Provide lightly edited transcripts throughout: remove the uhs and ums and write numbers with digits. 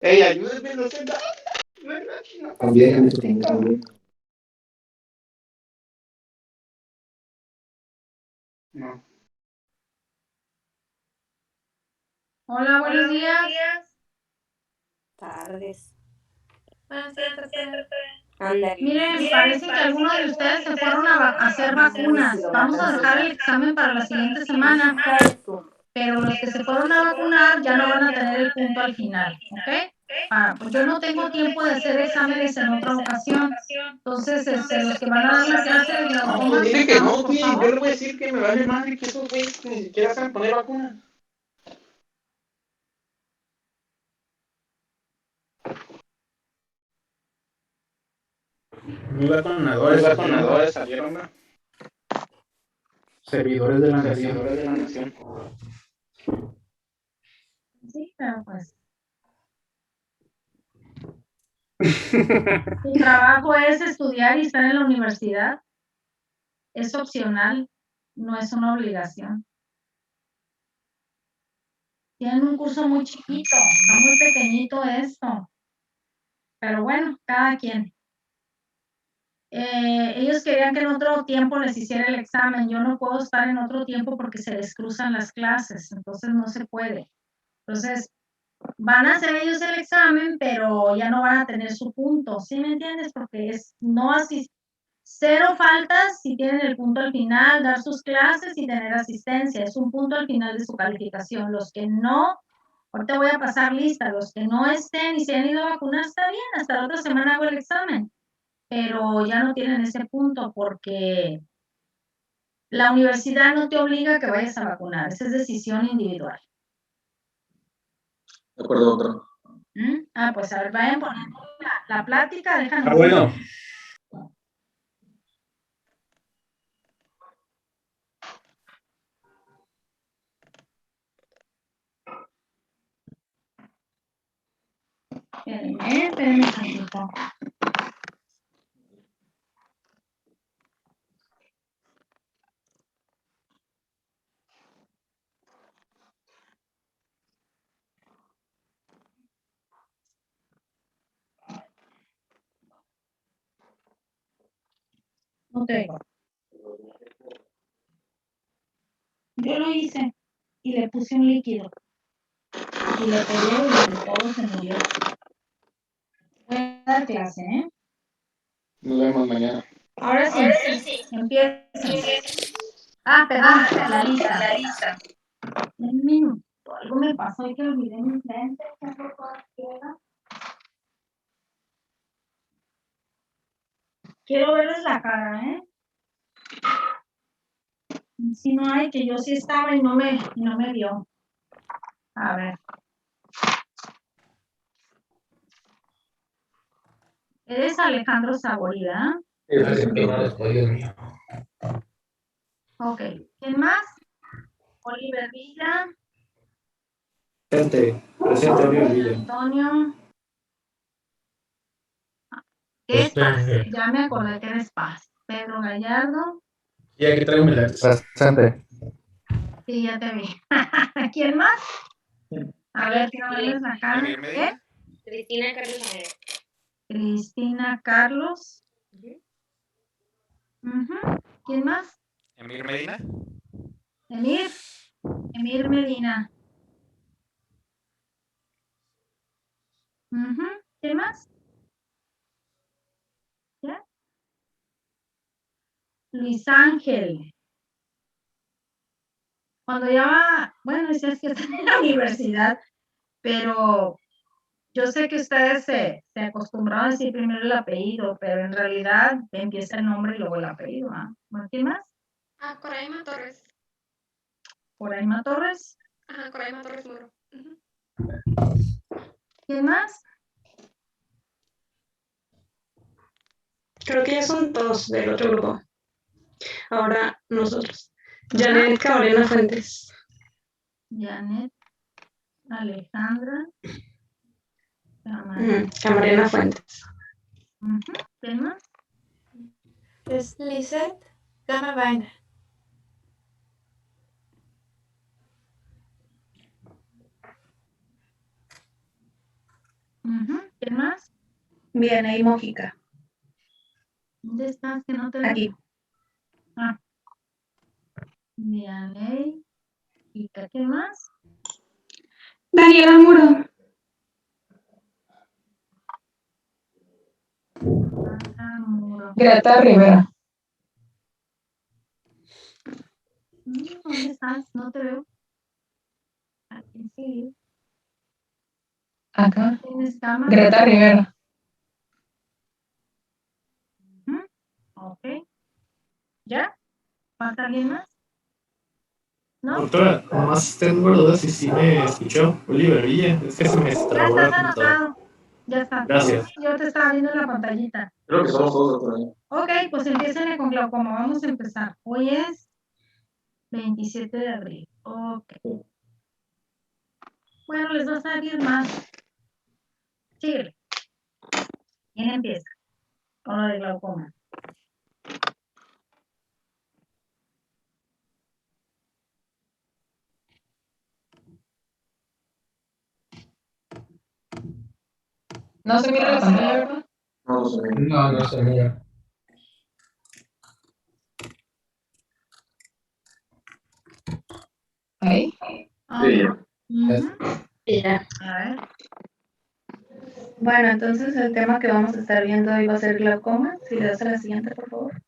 Ey, ayúdenme, no sé nada. También, también. No. Hola, buenos días. Tardes. Buenos días, Tete. Ándale. Miren, parece que algunos de ustedes se fueron a hacer vacunas. Vamos a dejar el examen para la siguiente semana, pero los que se fueron a vacunar ya no van a tener el punto al final, ¿ok? Pues yo no tengo tiempo de hacer exámenes en otra ocasión. Entonces, los que van a dar la clase de glaucoma, Dile que no, por güey. Yo favor. le voy a decir que me vale madre que esos güeyes ni siquiera saben poner vacuna. Los vacunadores salieron, ¿no? servidores de la nación. Servidores de la nación. Sí, pero pues. Tu trabajo es estudiar y estar en la universidad. Es opcional, no es una obligación. Tienen un curso muy chiquito, está muy pequeñito esto. Pero bueno, cada quien. Ellos querían que en otro tiempo les hiciera el examen. Yo no puedo estar en otro tiempo porque se les cruzan las clases, entonces no se puede. Entonces, van a hacer ellos el examen, pero ya no van a tener su punto, ¿sí me entiendes? Porque es no así, cero faltas si tienen el punto al final, dar sus clases y tener asistencia. Es un punto al final de su calificación. Los que no, ahorita voy a pasar lista, los que no estén y se han ido a vacunar, está bien, hasta la otra semana hago el examen, pero ya no tienen ese punto porque la universidad no te obliga a que vayas a vacunar, esa es decisión individual. De acuerdo, otro. Pues a ver, vayan poniendo la plática, déjanos. Bueno. Espérenme tantito. No te digo. Yo lo hice y le puse un líquido. Y le pegué y todo se murió. Voy a dar clase, ¿eh? Nos vemos mañana. Ahora sí. Empiecen. Perdón, la lista. Un minuto. Algo me pasó y que olvidé mis lentes. Quiero verles la cara, ¿eh? Si no hay, que yo sí estaba y no me vio. A ver. Eres Alejandro Saborida. Dios mío. Ok. ¿Quién más? Oliver Villa. Presente, Oliver Villa. Antonio. ¿Qué es Paz? Ya me acordé que eres Paz. Pedro Gallardo. Y aquí traigo mis lentes. Presente. Sí, ya te vi. ¿Quién más? A ver, quiero verles la cara. ¿Qué? Cristina Carlos. Cristina Carlos. ¿Quién más? Emir Medina. Emir Medina. ¿Quién más? ¿Ya? Luis Ángel. Cuando ya va, bueno, dices que está en la universidad, pero yo sé que ustedes se acostumbraron a decir primero el apellido, pero en realidad empieza el nombre y luego el apellido. Bueno, ¿quién más? Coraima Torres. Coraima Torres. Coraima Torres Moro. ¿Quién más? Creo que ya son todos del otro grupo. Ahora nosotros. Janet Cabrera Fuentes. Janet Alejandra Camarena Fuentes. ¿Quién más? Es Lizeth Gama Vaina. ¿Quién más? Vianey Mójica. ¿Dónde estás? Que no te veo. Aquí. Ah. Vianey. ¿Y quién más? Daniela Muro. Muro. Greta Rivera. ¿Dónde estás? No te veo. Aquí sí. Acá. ¿Tienes cámara? Greta Rivera. Ok. ¿Ya? ¿Falta alguien más? ¿No? Doctora, nomás tengo dudas si sí me escuchó. Oliver Villa, es que se me Ya trabó la estás computadora. anotado. Ya está. Gracias. Yo te estaba viendo en la pantallita. Creo que somos todos, doctora. Ok, pues empiecen con glaucoma. Vamos a empezar. Hoy es 27 de abril. Ok. Bueno, les va a salir más. Síguele. ¿Quién empieza? Con lo de glaucoma. No se mira la pantalla, ¿verdad? No, no se mira. Ahí. Sí, Ya. A ver. Bueno, entonces el tema que vamos a estar viendo hoy va a ser glaucoma. Si le das a la siguiente, por favor.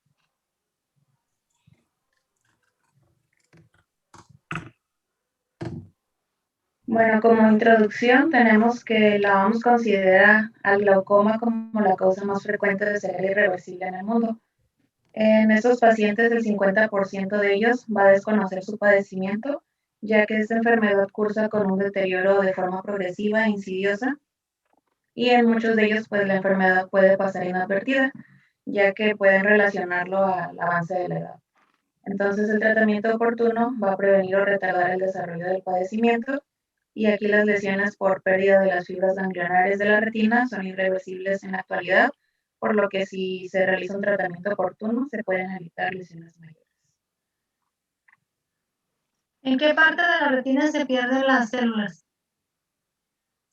Bueno, como introducción tenemos que la OMS considera al glaucoma como la causa más frecuente de ceguera irreversible en el mundo. En estos pacientes, el 50% de ellos va a desconocer su padecimiento, ya que esta enfermedad cursa con un deterioro de forma progresiva e insidiosa, y en muchos de ellos, pues la enfermedad puede pasar inadvertida, ya que pueden relacionarlo al avance de la edad. Entonces, el tratamiento oportuno va a prevenir o retardar el desarrollo del padecimiento, y aquí las lesiones por pérdida de las fibras ganglionares de la retina son irreversibles en la actualidad, por lo que si se realiza un tratamiento oportuno, se pueden evitar lesiones mayores. ¿En qué parte de la retina se pierden las células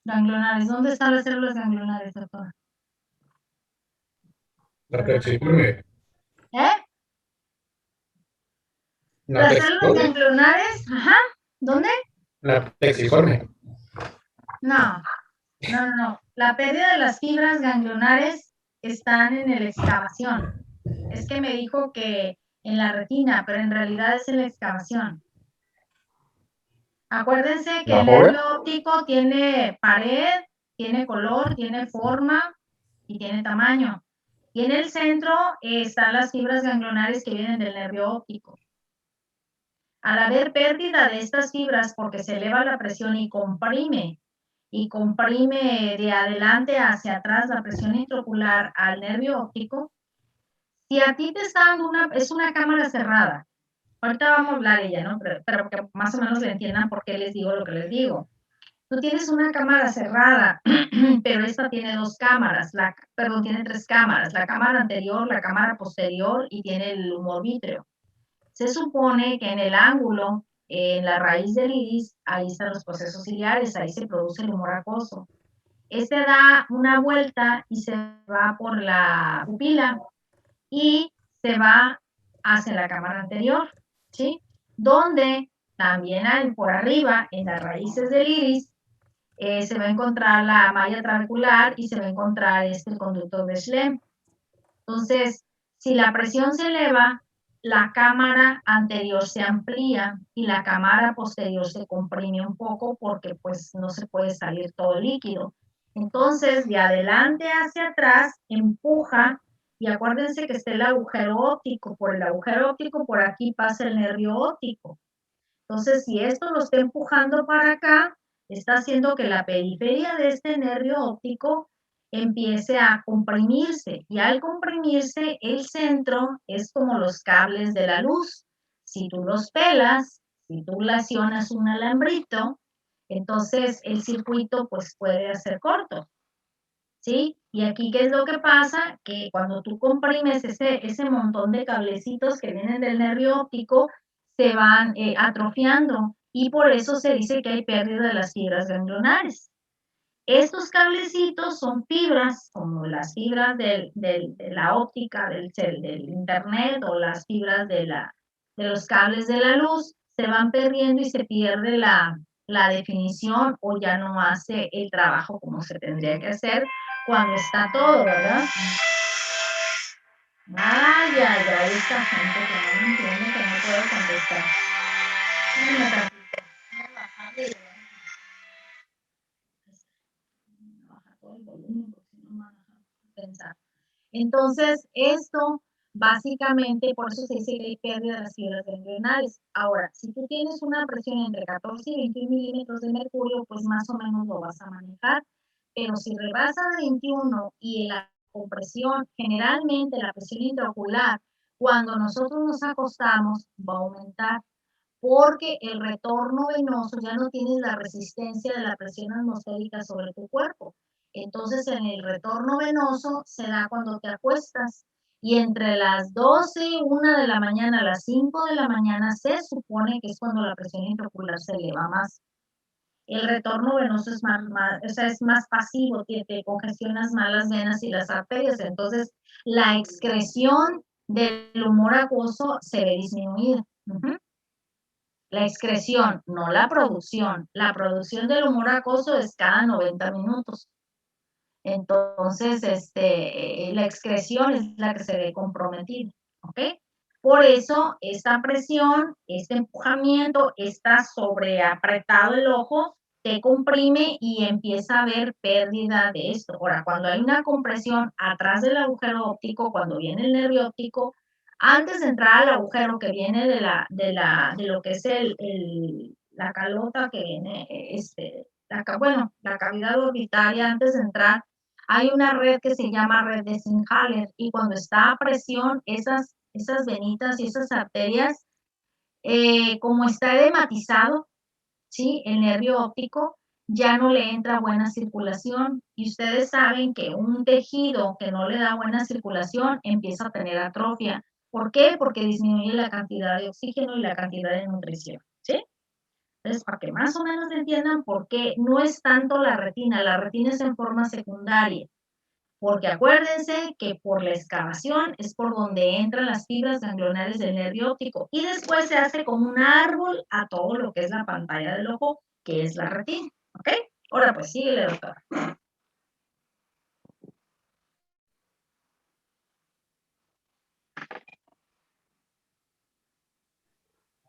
ganglionares? ¿Dónde están las células ganglionares, doctora? La plexiforme. ¿Eh? Las células ganglionares, ajá. ¿Dónde? La plexiforme. No. La pérdida de las fibras ganglionares están en la excavación. Es que me dijo que en la retina, pero en realidad es en la excavación. Acuérdense que el nervio óptico tiene pared, tiene color, tiene forma y tiene tamaño. Y en el centro están las fibras ganglionares que vienen del nervio óptico. Al haber pérdida de estas fibras porque se eleva la presión y comprime de adelante hacia atrás la presión intraocular al nervio óptico, si a ti te está dando es una cámara cerrada, ahorita vamos a hablar de ella, ¿no? Pero que más o menos le entiendan por qué les digo lo que les digo. Tú tienes una cámara cerrada, pero esta tiene dos cámaras, tiene tres cámaras, la cámara anterior, la cámara posterior y tiene el humor vítreo. Se supone que en el ángulo, en la raíz del iris, ahí están los procesos ciliares, ahí se produce el humor acuoso. Este da una vuelta y se va por la pupila y se va hacia la cámara anterior, ¿sí? Donde también hay por arriba, en las raíces del iris, se va a encontrar la malla trabecular y se va a encontrar el conducto de Schlemm. Entonces, si la presión se eleva, la cámara anterior se amplía y la cámara posterior se comprime un poco porque pues no se puede salir todo el líquido. Entonces, de adelante hacia atrás, empuja, y acuérdense que está el agujero óptico. Por el agujero óptico, por aquí pasa el nervio óptico. Entonces, si esto lo está empujando para acá, está haciendo que la periferia de este nervio óptico empiece a comprimirse, y al comprimirse el centro es como los cables de la luz. Si tú los pelas, si tú lesionas un alambrito, entonces el circuito pues puede hacer corto, ¿sí? Y aquí, ¿qué es lo que pasa? Que cuando tú comprimes ese montón de cablecitos que vienen del nervio óptico, se van atrofiando, y por eso se dice que hay pérdida de las fibras ganglionares. Estos cablecitos son fibras, como las fibras de la óptica, del internet o las fibras de los cables de la luz, se van perdiendo y se pierde la definición o ya no hace el trabajo como se tendría que hacer cuando está todo, ¿verdad? Ay, esta gente que no me entiende, que no puedo contestar. Entonces, esto básicamente, por eso se dice que hay pérdida de las fibras ganglionares. Ahora, si tú tienes una presión entre 14 y 21 milímetros de mercurio, pues más o menos lo vas a manejar. Pero si rebasa de 21 y la compresión, generalmente la presión intraocular, cuando nosotros nos acostamos, va a aumentar porque el retorno venoso ya no tienes la resistencia de la presión atmosférica sobre tu cuerpo. Entonces, en el retorno venoso se da cuando te acuestas y entre las 12, 1 de la mañana a las 5 de la mañana se supone que es cuando la presión intraocular se eleva más. El retorno venoso es más pasivo, te congestionas más las venas y las arterias, entonces la excreción del humor acuoso se ve disminuida. La excreción, no la producción. La producción del humor acuoso es cada 90 minutos. Entonces, la excreción es la que se ve comprometida, ¿ok? Por eso, esta presión, este empujamiento, está sobreapretado el ojo, te comprime y empieza a haber pérdida de esto. Ahora, cuando hay una compresión atrás del agujero óptico, cuando viene el nervio óptico, antes de entrar al agujero que viene de lo que es la calota que viene, la cavidad orbitaria, antes de entrar, hay una red que se llama red de Singer y cuando está a presión, esas venitas y esas arterias, como está edematizado, ¿sí? El nervio óptico ya no le entra buena circulación y ustedes saben que un tejido que no le da buena circulación empieza a tener atrofia. ¿Por qué? Porque disminuye la cantidad de oxígeno y la cantidad de nutrición, ¿sí? Entonces, para que más o menos entiendan por qué no es tanto la retina es en forma secundaria, porque acuérdense que por la excavación es por donde entran las fibras ganglionares del nervio óptico y después se hace como un árbol a todo lo que es la pantalla del ojo, que es la retina, ¿ok? Ahora pues síguele, doctora.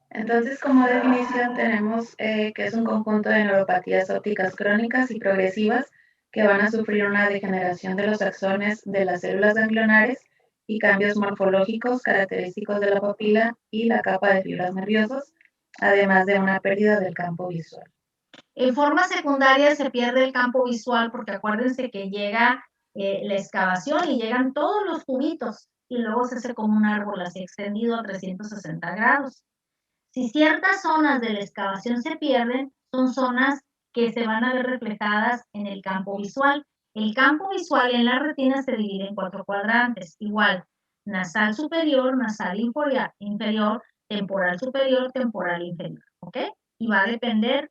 Entonces, como definición tenemos que es un conjunto de neuropatías ópticas crónicas y progresivas que van a sufrir una degeneración de los axones de las células ganglionares y cambios morfológicos característicos de la papila y la capa de fibras nerviosas, además de una pérdida del campo visual. En forma secundaria se pierde el campo visual porque acuérdense que llega la excavación y llegan todos los tubitos y luego se hace como un árbol así extendido a 360 grados. Si ciertas zonas de la excavación se pierden, son zonas que se van a ver reflejadas en el campo visual. El campo visual en la retina se divide en 4 cuadrantes, igual, nasal superior, nasal inferior, temporal superior, temporal inferior, ¿ok? Y va a depender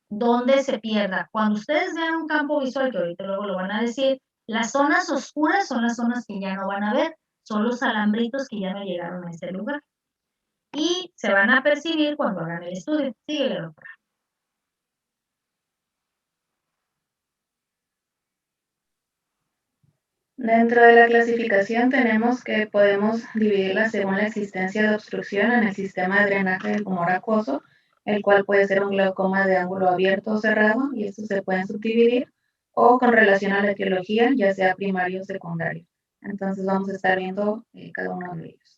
dónde se pierda. Cuando ustedes vean un campo visual, que ahorita luego lo van a decir, las zonas oscuras son las zonas que ya no van a ver, son los alambritos que ya no llegaron a ese lugar. Y se van a percibir cuando hagan el estudio. Síguele, doctora. Dentro de la clasificación tenemos que podemos dividirla según la existencia de obstrucción en el sistema de drenaje del humor acuoso, el cual puede ser un glaucoma de ángulo abierto o cerrado, y estos se pueden subdividir, o con relación a la etiología, ya sea primario o secundario. Entonces vamos a estar viendo cada uno de ellos.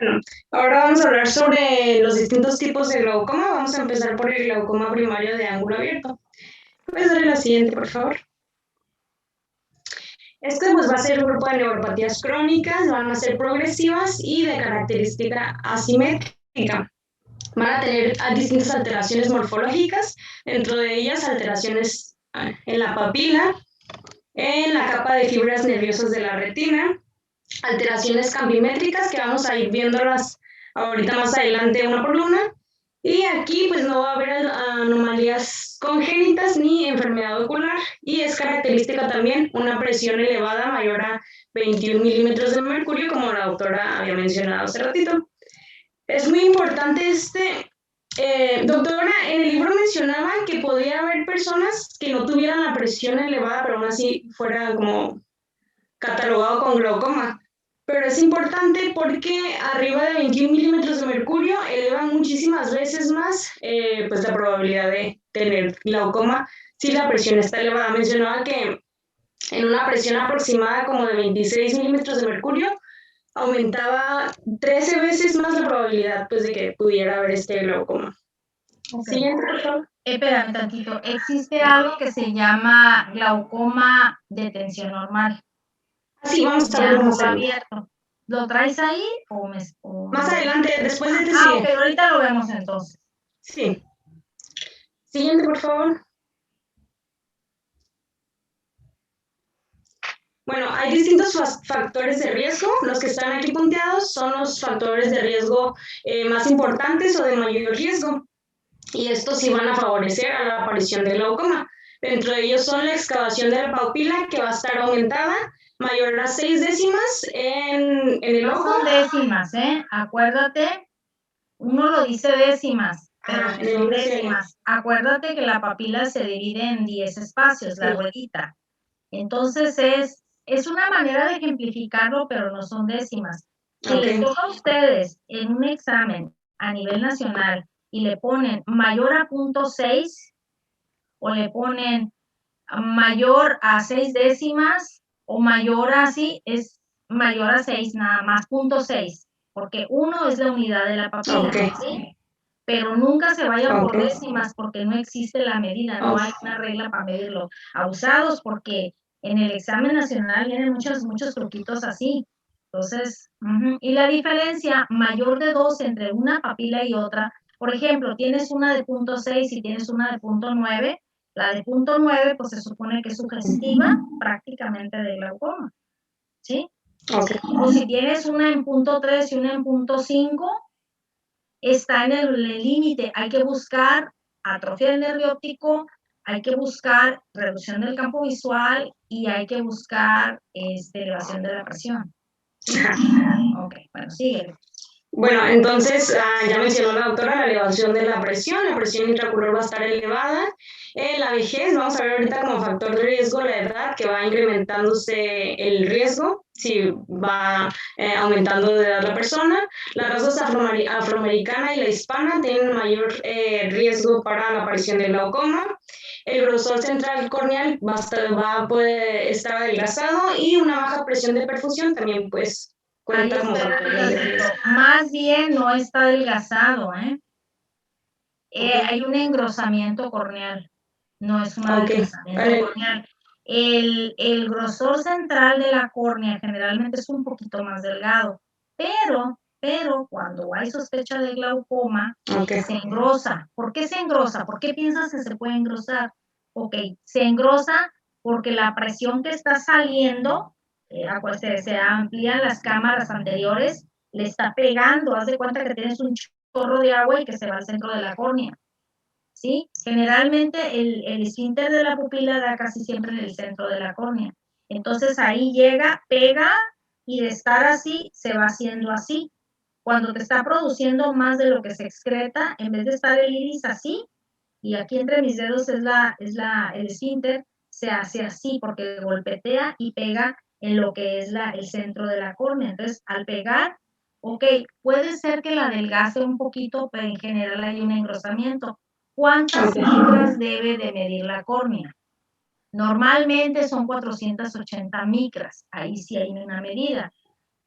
Bueno, ahora vamos a hablar sobre los distintos tipos de glaucoma. Vamos a empezar por el glaucoma primario de ángulo abierto. ¿Puedes darle la siguiente, por favor? Este pues va a ser un grupo de neuropatías crónicas, van a ser progresivas y de característica asimétrica. Van a tener distintas alteraciones morfológicas, dentro de ellas alteraciones en la papila, en la capa de fibras nerviosas de la retina, alteraciones cambimétricas que vamos a ir viéndolas ahorita más adelante una por una. Y aquí pues no va a haber anomalías congénitas ni enfermedad ocular y es característica también una presión elevada mayor a 21 milímetros de mercurio, como la doctora había mencionado hace ratito. Es muy importante doctora, en el libro mencionaba que podía haber personas que no tuvieran la presión elevada, pero aún así fuera como catalogado con glaucoma. Pero es importante porque arriba de 21 milímetros de mercurio eleva muchísimas veces más pues la probabilidad de tener glaucoma si la presión está elevada. Mencionaba que en una presión aproximada como de 26 milímetros de mercurio aumentaba 13 veces más la probabilidad pues, de que pudiera haber glaucoma. Okay. Siguiente, por favor. Espérame tantito. Existe algo que se llama glaucoma de tensión normal. Sí, vamos a Ya verlo no más está adelante. abierto. ¿Lo traes ahí Más adelante, después de este Ah, sigue. ok, ahorita lo vemos entonces. Sí. Siguiente, por favor. Bueno, hay distintos factores de riesgo. Los que están aquí punteados son los factores de riesgo más importantes o de mayor riesgo. Y estos sí van a favorecer a la aparición de glaucoma. Dentro de ellos son la excavación de la pupila, que va a estar aumentada, mayor a 6 décimas en el No ojo. son décimas, ¿eh? Acuérdate, uno lo dice décimas, pero Ah, no son décimas. Acuérdate que la papila se divide en 10 espacios, la ruedita. Entonces es una manera de ejemplificarlo, pero no son décimas. Si les toca a ustedes en un examen a nivel nacional y le ponen mayor a 0.6 o le ponen mayor a 6 décimas o mayor a, sí, es mayor a 6 nada más, 0.6, porque 1 es la unidad de la papila, ¿sí? Pero nunca se vayan por décimas porque no existe la medida, no hay una regla para medirlo. Abusados porque en el examen nacional vienen muchos truquitos así. Entonces, y la diferencia mayor de 2 entre una papila y otra, por ejemplo, tienes una de 0.6 y tienes una de 0.9, la de 0.9 pues se supone que es sugestiva prácticamente de glaucoma, ¿sí? O si tienes una en 0.3 y una en 0.5, está en el límite. Hay que buscar atrofia del nervio óptico, hay que buscar reducción del campo visual y hay que buscar elevación de la presión. ¿Sí? Ok, bueno, sigue. Bueno, entonces ya mencionó la doctora la elevación de la presión intraocular va a estar elevada. La vejez, vamos a ver ahorita como factor de riesgo la edad, que va incrementándose el riesgo, si va aumentando de edad la persona. Las razas afroamericana y la hispana tienen mayor riesgo para la aparición del glaucoma. El grosor central corneal va a poder estar adelgazado y una baja presión de perfusión también pues cuenta como factor de riesgo. Más bien no está adelgazado, hay un engrosamiento corneal, no es un adelgazamiento corneal. El grosor central de la córnea generalmente es un poquito más delgado, pero cuando hay sospecha de glaucoma, se engrosa. ¿Por qué se engrosa? ¿Por qué piensas que se puede engrosar? Ok, se engrosa porque la presión que está saliendo, se amplían las cámaras anteriores, le está pegando. Haz de cuenta que tienes un chorro de agua y que se va al centro de la córnea. ¿Sí? Generalmente el esfínter de la pupila da casi siempre en el centro de la córnea. Entonces ahí llega, pega y de estar así se va haciendo así. Cuando te está produciendo más de lo que se excreta, en vez de estar el iris así, y aquí entre mis dedos el esfínter, se hace así porque golpetea y pega en lo que es el centro de la córnea. Entonces, al pegar, ok, puede ser que la adelgace un poquito, pero en general hay un engrosamiento. ¿Cuántas micras debe de medir la córnea? Normalmente son 480 micras, ahí sí hay una medida.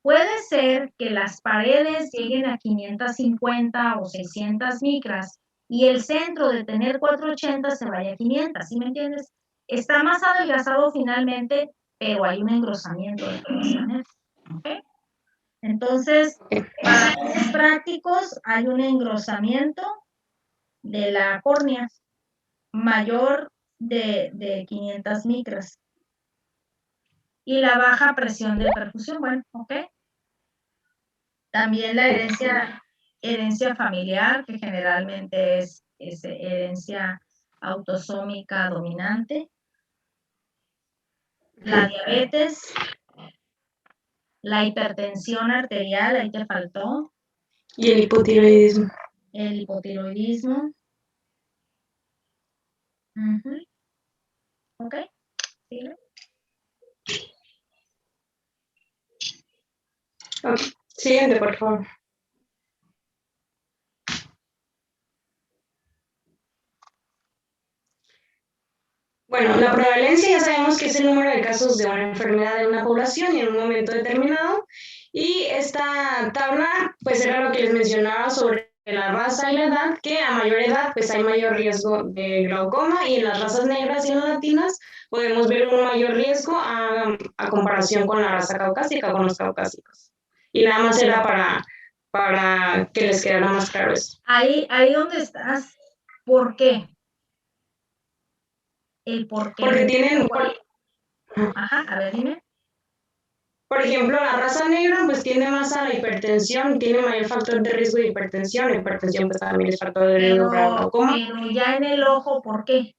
Puede ser que las paredes lleguen a 550 o 600 micras y el centro de tener 480 se vaya a 500, ¿sí me entiendes? Está más adelgazado finalmente, pero hay un engrosamiento de todas maneras. ¿Okay? Entonces, para fines prácticos hay un engrosamiento de la córnea mayor de 500 micras. Y la baja presión de perfusión, bueno, ok. También la herencia familiar, que generalmente es herencia autosómica dominante. La diabetes, la hipertensión arterial, ahí te faltó. Y el hipotiroidismo. El hipotiroidismo. Ujú. Ok, sigue. Ok, siguiente, por favor. Bueno, la prevalencia ya sabemos que es el número de casos de una enfermedad en una población y en un momento determinado. Y esta tabla, pues era lo que les mencionaba sobre la raza y la edad, que a mayor edad, pues hay mayor riesgo de glaucoma, y en las razas negras y en las latinas podemos ver un mayor riesgo a comparación con la raza caucásica, con los caucásicos. Y nada más era para que les quedara más claro eso. Ahí donde estás, ¿por qué? El por qué. Porque tienen, Ajá, a ver, dime. por ejemplo, la raza negra pues tiende más a la hipertensión, tiene mayor factor de riesgo de hipertensión. La hipertensión pues también es factor de riesgo para el glaucoma. Pero ya en el ojo, ¿por qué?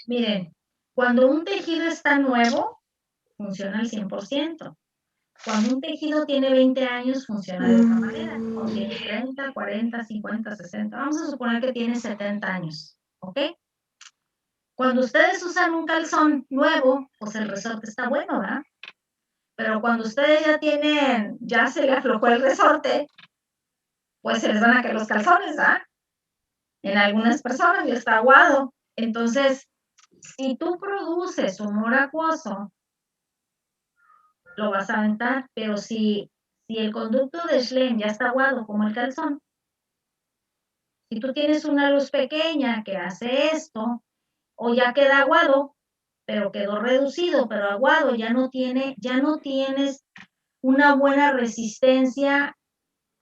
Miren, cuando un tejido está nuevo, funciona al 100%. Cuando un tejido tiene 20 años, funciona de otra manera. O tiene 30, 40, 50, 60. Vamos a suponer que tiene 70 años, ¿ok? Cuando ustedes usan un calzón nuevo, pues el resorte está bueno, ¿verdad? Pero cuando ustedes ya se le aflojó el resorte, pues se les van a caer los calzones, ¿verdad? En algunas personas ya está aguado. Entonces, si tú produces humor acuoso, lo vas a aventar, pero si el conducto de Schlenn ya está aguado como el calzón, si tú tienes una luz pequeña que hace esto, o ya queda aguado, pero quedó reducido, pero aguado, ya no tienes una buena resistencia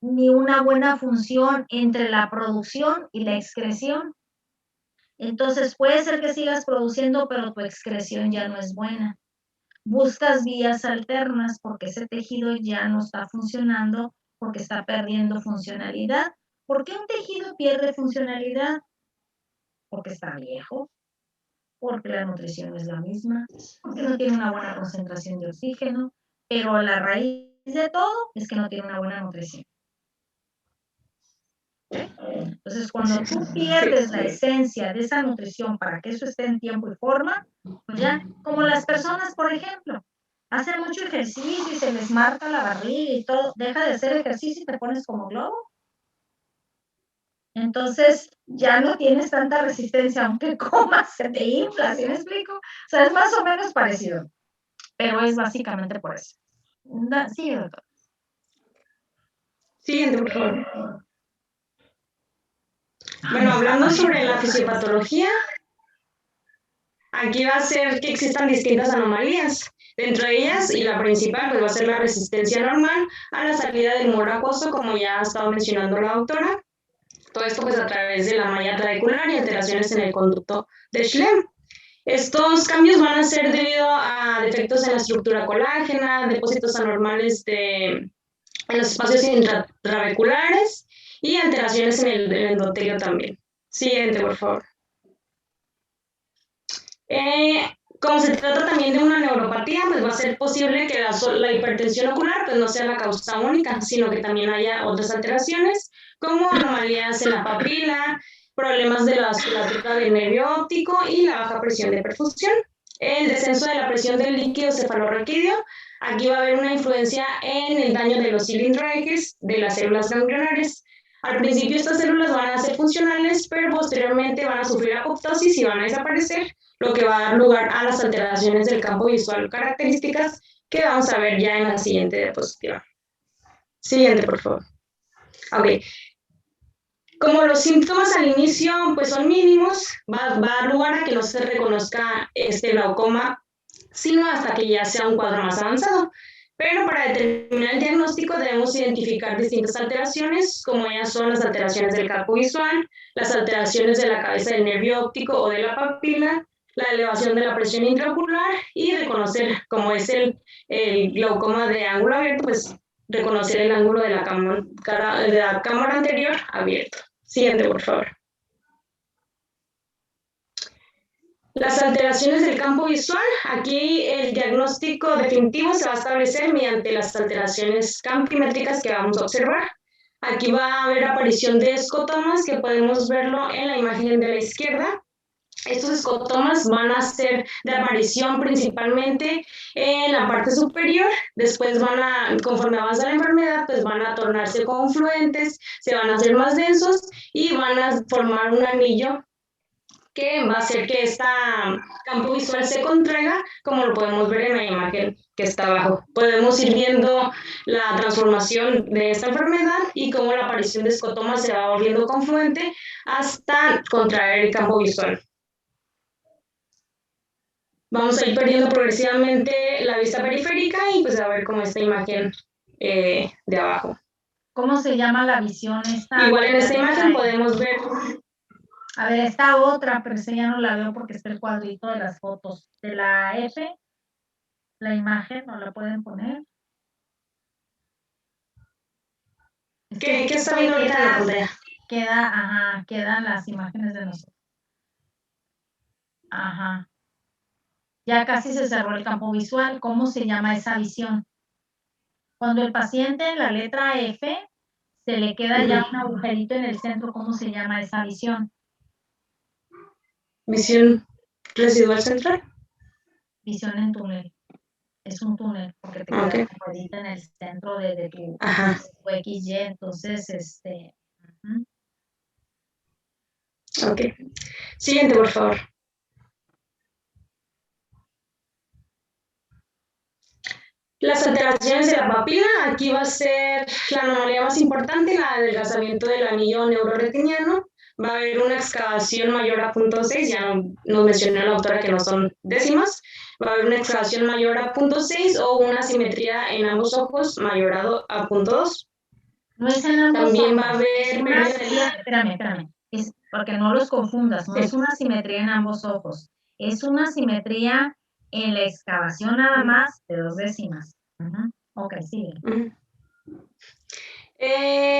ni una buena función entre la producción y la excreción. Entonces puede ser que sigas produciendo, pero tu excreción ya no es buena. Buscas vías alternas porque ese tejido ya no está funcionando, porque está perdiendo funcionalidad. ¿Por qué un tejido pierde funcionalidad? Porque está viejo, porque la nutrición es la misma, porque no tiene una buena concentración de oxígeno, pero la raíz de todo es que no tiene una buena nutrición. Entonces, cuando tú pierdes la esencia de esa nutrición para que eso esté en tiempo y forma, pues ya, como las personas, por ejemplo, hacen mucho ejercicio y se les marca la barriga y todo, deja de hacer ejercicio y te pones como globo. Entonces, ya no tienes tanta resistencia, aunque comas, se te infla, ¿sí me explico? O sea, es más o menos parecido, pero es básicamente por eso. Sí, doctor. Siguiente, por favor. Bueno, hablando sobre la fisiopatología, aquí va a ser que existan distintas anomalías. Dentro de ellas, y la principal, pues va a ser la resistencia normal a la salida del humor acuoso, como ya ha estado mencionando la doctora. Todo esto pues a través de la malla trabecular y alteraciones en el conducto de Schlenn. Estos cambios van a ser debido a defectos en la estructura colágena, depósitos anormales en los espacios intratrabeculares y alteraciones en el endotelio también. Siguiente, por favor. Como se trata también de una neuropatía, pues va a ser posible que la hipertensión ocular pues no sea la causa única, sino que también haya otras alteraciones, como anomalías en la papila, problemas de la vasculatura del nervio óptico y la baja presión de perfusión. El descenso de la presión del líquido cefalorraquídeo, aquí va a haber una influencia en el daño de los cilindroides de las células ganglionares. Al principio estas células van a ser funcionales, pero posteriormente van a sufrir apoptosis y van a desaparecer, lo que va a dar lugar a las alteraciones del campo visual características que vamos a ver ya en la siguiente diapositiva. Siguiente, por favor. Ok. Como los síntomas al inicio pues son mínimos, va a dar lugar a que no se reconozca este glaucoma, sino hasta que ya sea un cuadro más avanzado. Pero para determinar el diagnóstico debemos identificar distintas alteraciones, como ellas son las alteraciones del campo visual, las alteraciones de la cabeza del nervio óptico o de la papila, la elevación de la presión intraocular y reconocer, como es el glaucoma de ángulo abierto, pues reconocer el ángulo de la cámara anterior abierto. Siguiente, por favor. Las alteraciones del campo visual, aquí el diagnóstico definitivo se va a establecer mediante las alteraciones campimétricas que vamos a observar. Aquí va a haber aparición de escotomas, que podemos verlo en la imagen de la izquierda. Estos escotomas van a ser de aparición principalmente en la parte superior, después conforme avanza la enfermedad, pues van a tornarse confluentes, se van a hacer más densos y van a formar un anillo que va a hacer que este campo visual se contraiga, como lo podemos ver en la imagen que está abajo. Podemos ir viendo la transformación de esta enfermedad y cómo la aparición de escotomas se va volviendo confluente hasta contraer el campo visual. Vamos a ir perdiendo progresivamente la vista periférica y pues a ver cómo esta imagen de abajo. ¿Cómo se llama la visión esta? Igual en esta imagen podemos ver... A ver, esta otra, pero esa ya no la veo porque está el cuadrito de las fotos. De la F, la imagen, ¿no la pueden poner? ¿Qué está viendo ahorita en la pantalla? Quedan las imágenes de nosotros. Ajá. Ya casi se cerró el campo visual. ¿Cómo se llama esa visión? Cuando el paciente en la letra F se le queda ya un agujerito en el centro, ¿cómo se llama esa visión? Visión residual central. Visión en túnel. Es un túnel porque te queda un agujerito en el centro de tu XY. Entonces, Ok. Siguiente, por favor. Las alteraciones de la papila, aquí va a ser la anomalía más importante, la del adelgazamiento del anillo neuroretiniano. Va a haber una excavación mayor a 0.6, ya nos mencionó la autora que no son décimas. Va a haber una excavación mayor a 0.6 o una simetría en ambos ojos mayor a 0.2. No es en ambos También ojos. va a haber... Espérame. Porque no los confundas, no es una simetría en ambos ojos. Es una simetría en la excavación nada más de 2 décimas. Ok, sigue.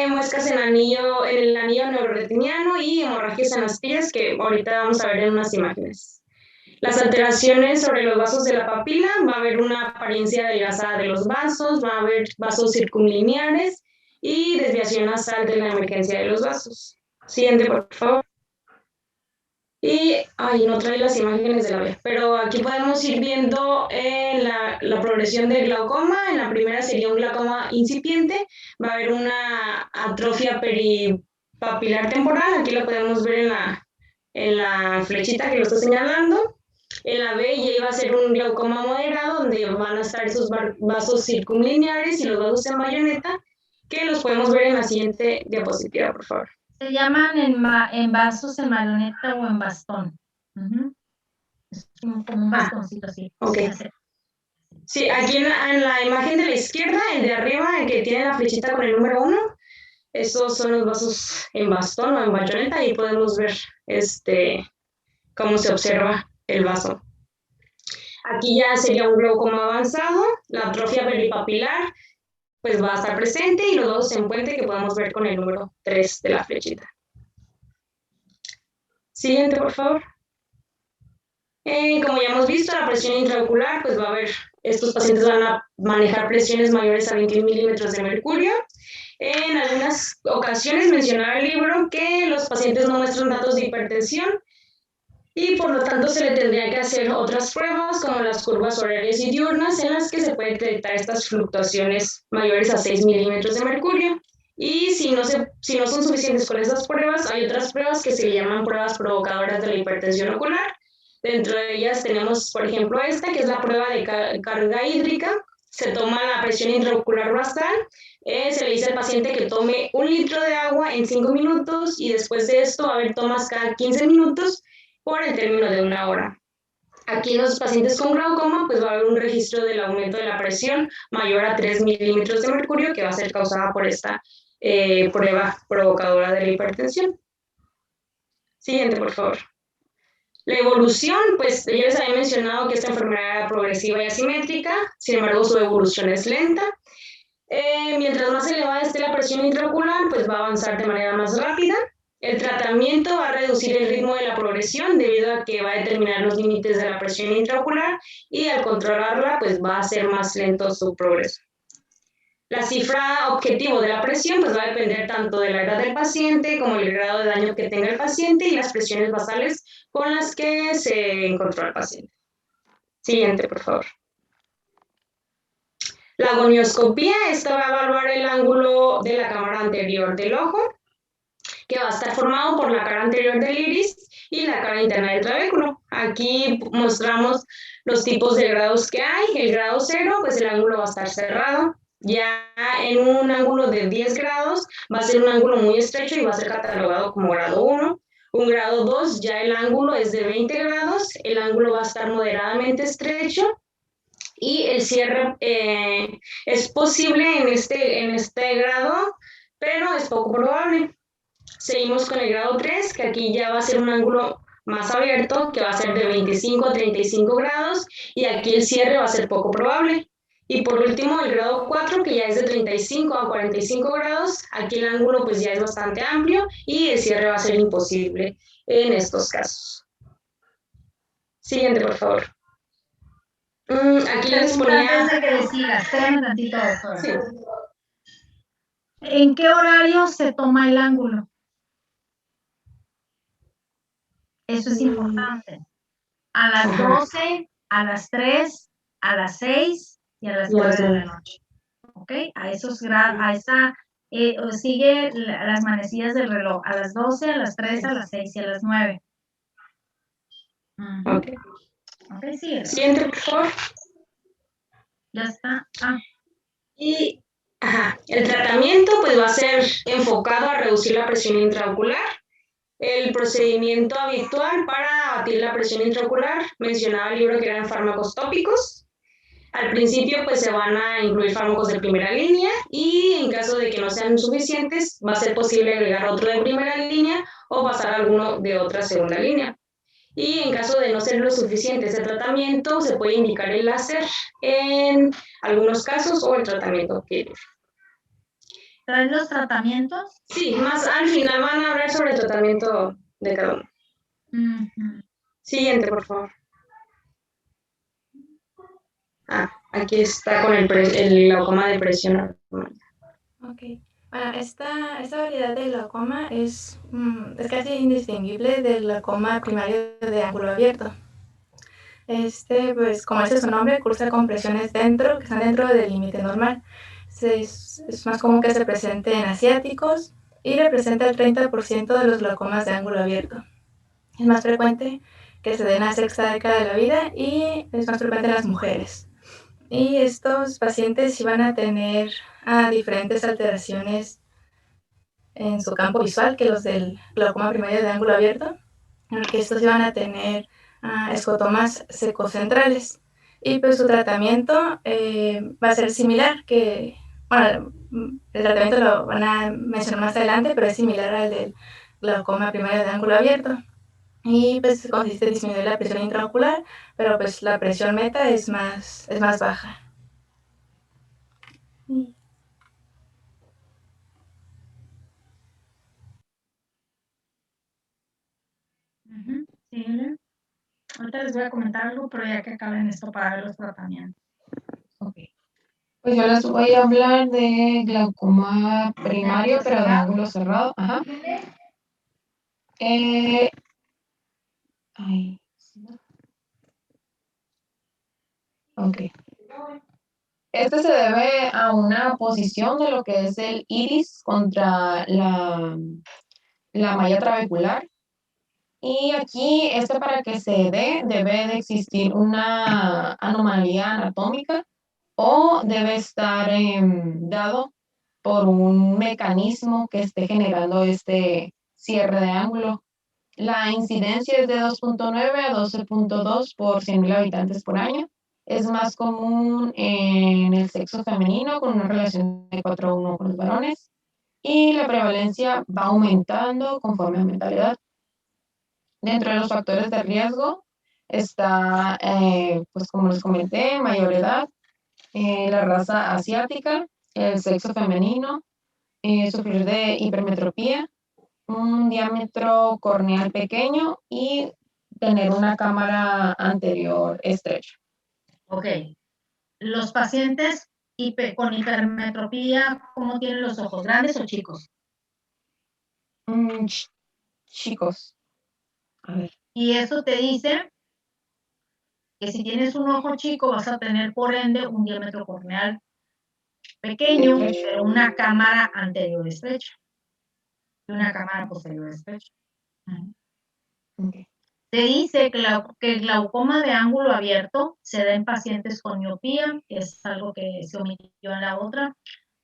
Muescas en el anillo neuroretiniano y hemorragias en las pies, que ahorita vamos a ver en unas imágenes. Las alteraciones sobre los vasos de la papila, va a haber una apariencia adelgazada de los vasos, va a haber vasos circunlineares y desviación nasal de la emergencia de los vasos. Siguiente, por favor. Y, no trae las imágenes de la vez, pero aquí podemos ir viendo la progresión del glaucoma. En la primera sería un glaucoma incipiente, va a haber una atrofia peripapilar temporal, aquí lo podemos ver en la flechita que lo está señalando. En la B ya iba a ser un glaucoma moderado, donde van a estar esos vasos circunlineares y los vasos en bayoneta, que los podemos ver en la siguiente diapositiva, por favor. Se llaman en vasos, en marioneta o en bastón. Es como un bastoncito así. Okay. Sí, aquí en la imagen de la izquierda, el de arriba, el que tiene la flechita con el número 1, esos son los vasos en bastón o en bayoneta y podemos ver cómo se observa el vaso. Aquí ya sería un glaucoma avanzado, la atrofia peripapilar pues va a estar presente y los vasos en puente que podemos ver con el número 3 de la flechita. Siguiente, por favor. Como ya hemos visto, la presión intraocular, pues va a haber, estos pacientes van a manejar presiones mayores a 21 milímetros de mercurio. En algunas ocasiones mencionaba el libro que los pacientes no muestran datos de hipertensión y por lo tanto se le tendría que hacer otras pruebas como las curvas horarias y diurnas en las que se pueden detectar estas fluctuaciones mayores a 6 milímetros de mercurio. Y si no son suficientes con esas pruebas, hay otras pruebas que se llaman pruebas provocadoras de la hipertensión ocular. Dentro de ellas tenemos, por ejemplo, esta, que es la prueba de carga hídrica. Se toma la presión intraocular basal, se le dice al paciente que tome 1 litro de agua en 5 minutos y después de esto va a haber tomas cada 15 minutos por el término de 1 hora. Aquí en los pacientes con glaucoma, pues va a haber un registro del aumento de la presión mayor a 3 milímetros de mercurio, que va a ser causada por esta prueba provocadora de la hipertensión. Siguiente, por favor. La evolución, pues ya les había mencionado que esta enfermedad era progresiva y asimétrica, sin embargo su evolución es lenta. Mientras más elevada esté la presión intraocular, pues va a avanzar de manera más rápida. El tratamiento va a reducir el ritmo de la progresión debido a que va a determinar los límites de la presión intraocular y al controlarla, pues va a ser más lento su progreso. La cifra objetivo de la presión pues va a depender tanto de la edad del paciente como el grado de daño que tenga el paciente y las presiones basales con las que se encontró el paciente. Siguiente, por favor. La gonioscopía, esta va a evaluar el ángulo de la cámara anterior del ojo, que va a estar formado por la cara anterior del iris y la cara interna del trabéculo. Aquí mostramos los tipos de grados que hay. El grado 0, pues el ángulo va a estar cerrado. Ya en un ángulo de 10 grados va a ser un ángulo muy estrecho y va a ser catalogado como grado 1. Un grado 2, ya el ángulo es de 20 grados, el ángulo va a estar moderadamente estrecho y el cierre es posible en este grado, pero es poco probable. Seguimos con el grado 3, que aquí ya va a ser un ángulo más abierto, que va a ser de 25 a 35 grados, y aquí el cierre va a ser poco probable. Y por último, el grado 4, que ya es de 35 a 45 grados, aquí el ángulo pues ya es bastante amplio y el cierre va a ser imposible en estos casos. Siguiente, por favor. Aquí les ponía... Antes de que le sigas, espérame tantito, doctora. Sí. ¿En qué horario se toma el ángulo? Eso es importante. A las 12, a las 3, a las 6 y a las 9 de la noche. ¿Ok? A esos grados, sigue las manecillas del reloj. A las 12, a las 3, a las 6 y a las 9. Ok. Ok, sigue. Siguiente, por favor. Ya está. Y el tratamiento pues va a ser enfocado a reducir la presión intraocular. El procedimiento habitual para abatir la presión intraocular, mencionaba el libro que eran fármacos tópicos. Al principio pues se van a incluir fármacos de primera línea y en caso de que no sean suficientes va a ser posible agregar otro de primera línea o pasar a alguno de otra segunda línea. Y en caso de no ser lo suficiente ese tratamiento, se puede indicar el láser en algunos casos o el tratamiento quirúrgico. ¿Traen los tratamientos? Sí, más al final van a hablar sobre el tratamiento de cada uno. Siguiente, por favor. Aquí está con el glaucoma de presión arterial. Ok. Bueno, esta variedad de glaucoma es casi indistinguible del glaucoma primario de ángulo abierto. Pues como dice su nombre, cursa con presiones dentro, que están dentro del límite normal. Es más común que se presente en asiáticos y representa el 30% de los glaucomas de ángulo abierto. Es más frecuente que se den en la sexta década de la vida y es más frecuente en las mujeres. Y estos pacientes sí van a tener diferentes alteraciones en su campo visual que los del glaucoma primario de ángulo abierto, porque estos van a tener escotomas secocentrales. Y pues su tratamiento va a ser similar, que, bueno, el tratamiento lo van a mencionar más adelante, pero es similar al del glaucoma primario de ángulo abierto. Y pues consiste en disminuir la presión intraocular, pero pues la presión meta es más baja. Sí. Ahorita les voy a comentar algo, pero ya que acaben esto para ver los tratamientos. Ok. Pues yo les voy a hablar de glaucoma primario, pero de ángulo cerrado. Ajá. Ok. Este se debe a una posición de lo que es el iris contra la malla trabecular. Y aquí, para que se dé, debe de existir una anomalía anatómica o debe estar dado por un mecanismo que esté generando este cierre de ángulo. La incidencia es de 2.9 a 12.2 por 100.000 habitantes por año. Es más común en el sexo femenino, con una relación de 4:1 con los varones. Y la prevalencia va aumentando conforme aumenta la edad. Dentro de los factores de riesgo está, pues como les comenté, mayor edad, la raza asiática, el sexo femenino, sufrir de hipermetropía, un diámetro corneal pequeño y tener una cámara anterior estrecha. Ok. Los pacientes con hipermetropía, ¿cómo tienen los ojos? ¿Grandes o chicos? Chicos. A ver. Y eso te dice que si tienes un ojo chico vas a tener por ende un diámetro corneal pequeño, pero una cámara anterior estrecha y una cámara posterior estrecha. Okay. Se dice que el glaucoma de ángulo abierto se da en pacientes con miopía, que es algo que se omitió en la otra,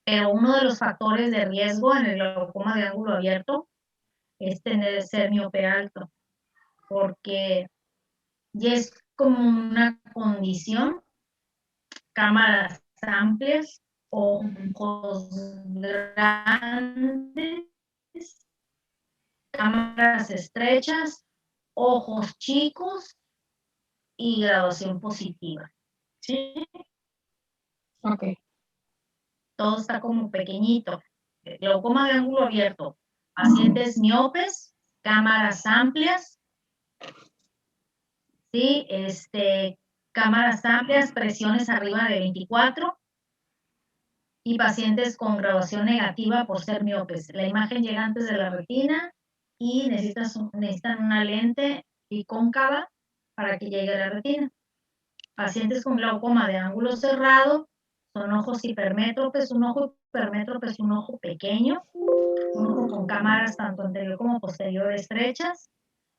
pero uno de los factores de riesgo en el glaucoma de ángulo abierto es ser miope alto, porque ya es como una condición, cámaras amplias, ojos grandes, cámaras estrechas, ojos chicos y graduación positiva. ¿Sí? Ok. Todo está como pequeñito. Glaucoma de ángulo abierto, pacientes miopes, cámaras amplias, ¿sí? Cámaras amplias, presiones arriba de 24 y pacientes con graduación negativa por ser miopes. La imagen llega antes de la retina y necesitan una lente bicóncava para que llegue a la retina. Pacientes con glaucoma de ángulo cerrado son ojos hipermétropes. Un ojo hipermétrope es un ojo pequeño, un ojo con cámaras tanto anterior como posterior estrechas.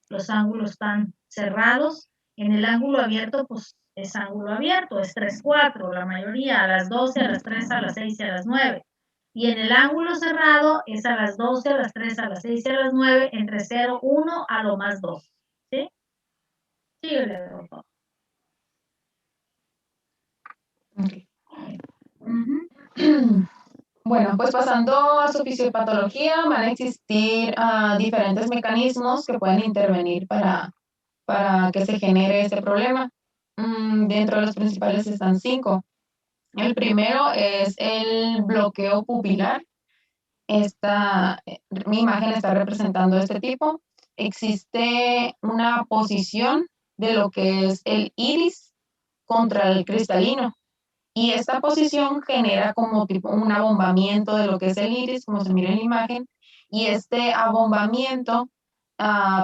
Los ángulos están cerrados. En el ángulo abierto, pues es ángulo abierto, es 3-4, la mayoría, a las 12, a las 3, a las 6 y a las 9. Y en el ángulo cerrado es a las 12, a las 3, a las 6 y a las 9, entre 0, 1 a lo más 2. ¿Sí? Sí, doctor. Okay. Bueno, pues pasando a su fisiopatología, van a existir diferentes mecanismos que pueden intervenir para que se genere este problema. Dentro de los principales están 5. El primero es el bloqueo pupilar. Mi imagen está representando este tipo. Existe una posición de lo que es el iris contra el cristalino. Y esta posición genera como tipo un abombamiento de lo que es el iris, como se mira en la imagen. Y este abombamiento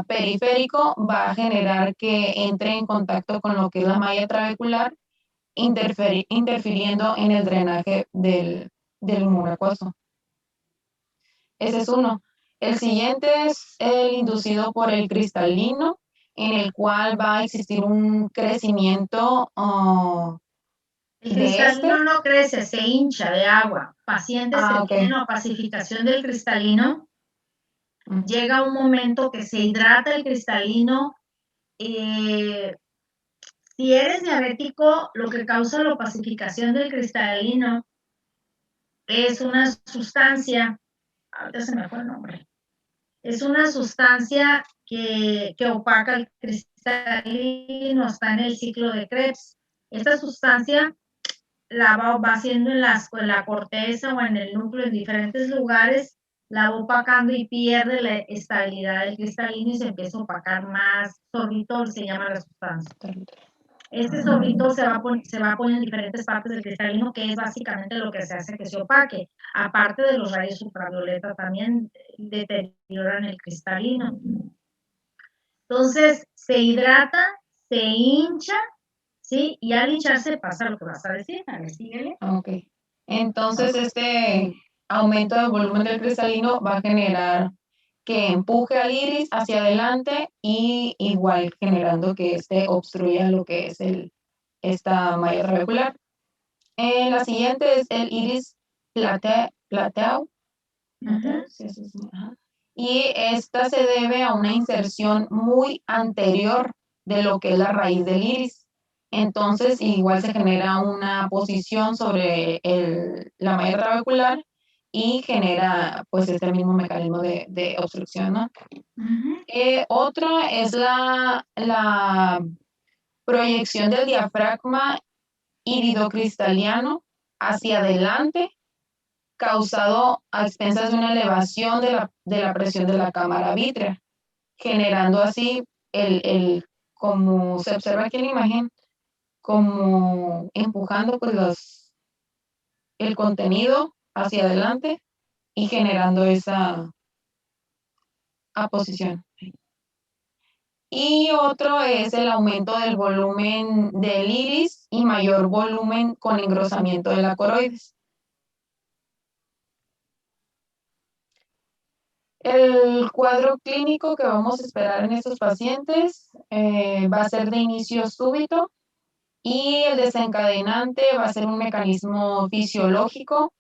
periférico va a generar que entre en contacto con lo que es la malla trabecular, interfiriendo en el drenaje del humor acuoso. Ese es uno. El siguiente es el inducido por el cristalino, en el cual va a existir un crecimiento el cristalino no crece, se hincha de agua. Pacientes que tienen opacificación del cristalino, llega un momento que se hidrata el cristalino. Si eres diabético, lo que causa la opacificación del cristalino es una sustancia, ahorita se me fue el nombre, es una sustancia que opaca el cristalino, está en el ciclo de Krebs. Esta sustancia la va haciendo en la corteza o en el núcleo en diferentes lugares, la va opacando y pierde la estabilidad del cristalino y se empieza a opacar más. Sorbitol se llama la sustancia. Este sorbitol se va a poner en diferentes partes del cristalino, que es básicamente lo que se hace que se opaque. Aparte de los rayos ultravioleta, también deterioran el cristalino. Entonces, se hidrata, se hincha, ¿sí? Y al hincharse pasa lo que vas a decir. A ver, síguele. Ok. Entonces, este aumento del volumen del cristalino va a generar que empuje al iris hacia adelante y igual generando que obstruya lo que es esta malla trabecular. La siguiente es el iris plateado. Sí, y esta se debe a una inserción muy anterior de lo que es la raíz del iris. Entonces, igual se genera una posición sobre la malla trabecular y genera pues este mismo mecanismo de obstrucción, ¿no? Otra es la proyección del diafragma iridocristaliano hacia adelante, causado a expensas de una elevación de la presión de la cámara vítrea, generando así como se observa aquí en la imagen, como empujando pues el contenido hacia adelante y generando esa aposición. Y otro es el aumento del volumen del iris y mayor volumen con engrosamiento de la coroides. El cuadro clínico que vamos a esperar en estos pacientes va a ser de inicio súbito y el desencadenante va a ser un mecanismo fisiológico,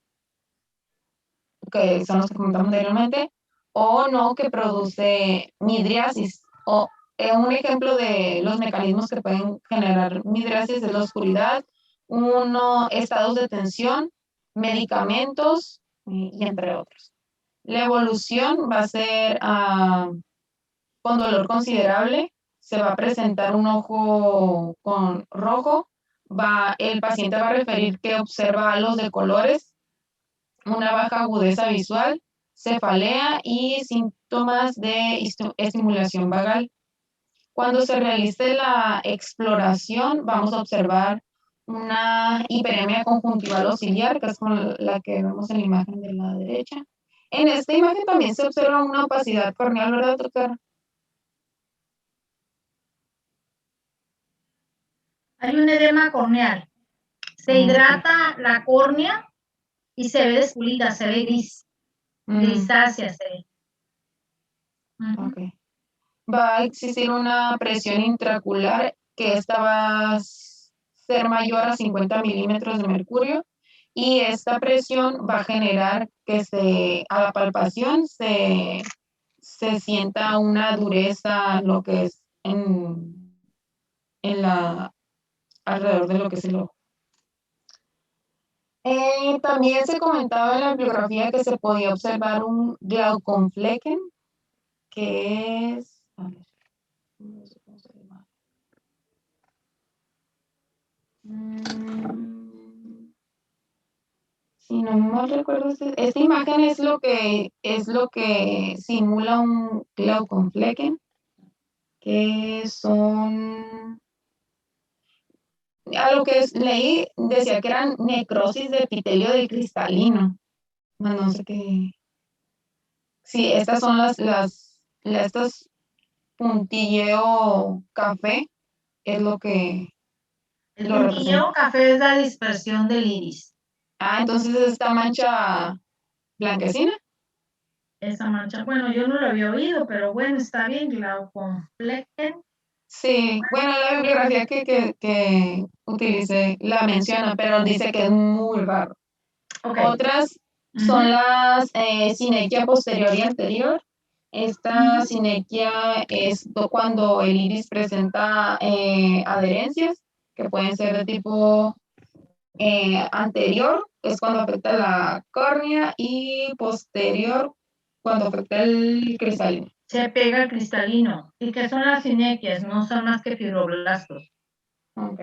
que son los que comentamos anteriormente, o no, que produce midriasis. Un ejemplo de los mecanismos que pueden generar midriasis es la oscuridad, estados de tensión, medicamentos y entre otros. La evolución va a ser con dolor considerable, se va a presentar un ojo con rojo, el paciente va a referir que observa halos de colores, una baja agudeza visual, cefalea y síntomas de estimulación vagal. Cuando se realice la exploración, vamos a observar una hiperemia conjuntival o ciliar, que es con la que vemos en la imagen de la derecha. En esta imagen también se observa una opacidad corneal, ¿verdad, doctora? Hay un edema corneal. Se hidrata la córnea y se ve desculida, se ve gris. Grisácea se ve. Okay. Va a existir una presión intraocular que esta va a ser mayor a 50 milímetros de mercurio y esta presión va a generar que a la palpación se sienta una dureza, lo que es alrededor de lo que es el ojo. También se comentaba en la bibliografía que se podía observar un Glaucomflecken, que es... no sé cómo se llama. Si no mal recuerdo, esta imagen es lo que simula un Glaucomflecken, que son... A lo que leí, decía que eran necrosis de epitelio del cristalino. No sé qué. Sí, estas son estos puntilleo café, es lo que El lo puntilleo representa. café es la dispersión del iris. Entonces esta mancha blanquecina. Esa mancha, bueno, yo no lo había oído, pero bueno, está bien, Glaucomflecken. Sí, bueno, la bibliografía que utilicé la menciona, pero dice que es muy raro. Okay. Otras son las sinequia posterior y anterior. Esta sinequia es cuando el iris presenta adherencias, que pueden ser de tipo anterior, es cuando afecta la córnea, y posterior, cuando afecta el cristalino. Se pega el cristalino. ¿Y qué son las sinequias? No son más que fibroblastos. Ok.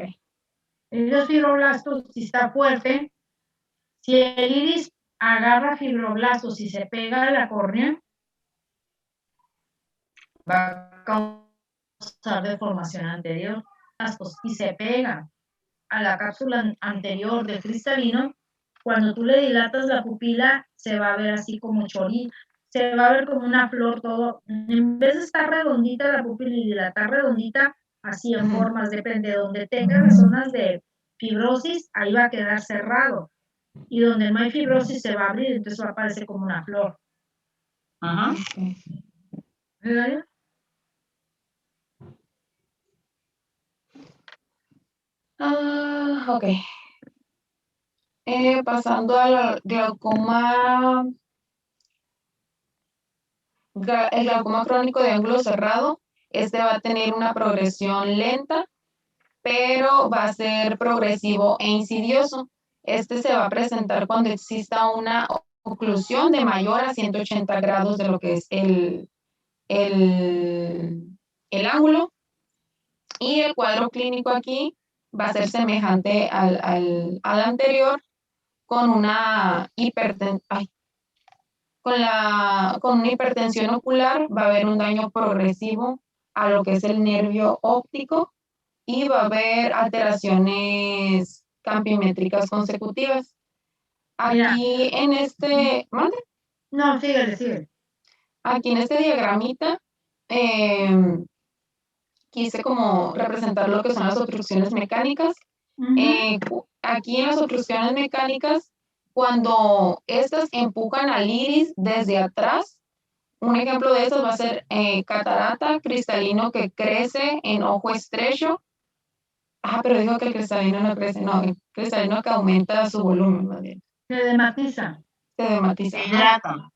Los fibroblastos, si está fuerte, si el iris agarra fibroblastos y se pega a la córnea, va a causar deformación anterior. Y se pega a la cápsula anterior del cristalino, cuando tú le dilatas la pupila, se va a ver así como chorito, se va a ver como una flor todo, en vez de estar redondita la pupila y dilatar redondita, así en formas, depende de donde tenga las zonas de fibrosis, ahí va a quedar cerrado, y donde no hay fibrosis se va a abrir, entonces va a aparecer como una flor. Ajá. ¿Verdad? Ok. Pasando al glaucoma El glaucoma crónico de ángulo cerrado, este va a tener una progresión lenta, pero va a ser progresivo e insidioso. Este se va a presentar cuando exista una oclusión de mayor a 180 grados de lo que es el ángulo. Y el cuadro clínico aquí va a ser semejante al anterior, con una con una hipertensión ocular. Va a haber un daño progresivo a lo que es el nervio óptico y va a haber alteraciones campimétricas consecutivas. Aquí en este, ¿mande? No, síguele. Aquí en este diagramita quise como representar lo que son las obstrucciones mecánicas. Aquí en las obstrucciones mecánicas, cuando estas empujan al iris desde atrás, un ejemplo de eso va a ser catarata, cristalino que crece en ojo estrecho. Pero dijo que el cristalino no crece, no, el cristalino que aumenta su volumen, más bien. Se dematiza. Se dematiza. Se hidrata.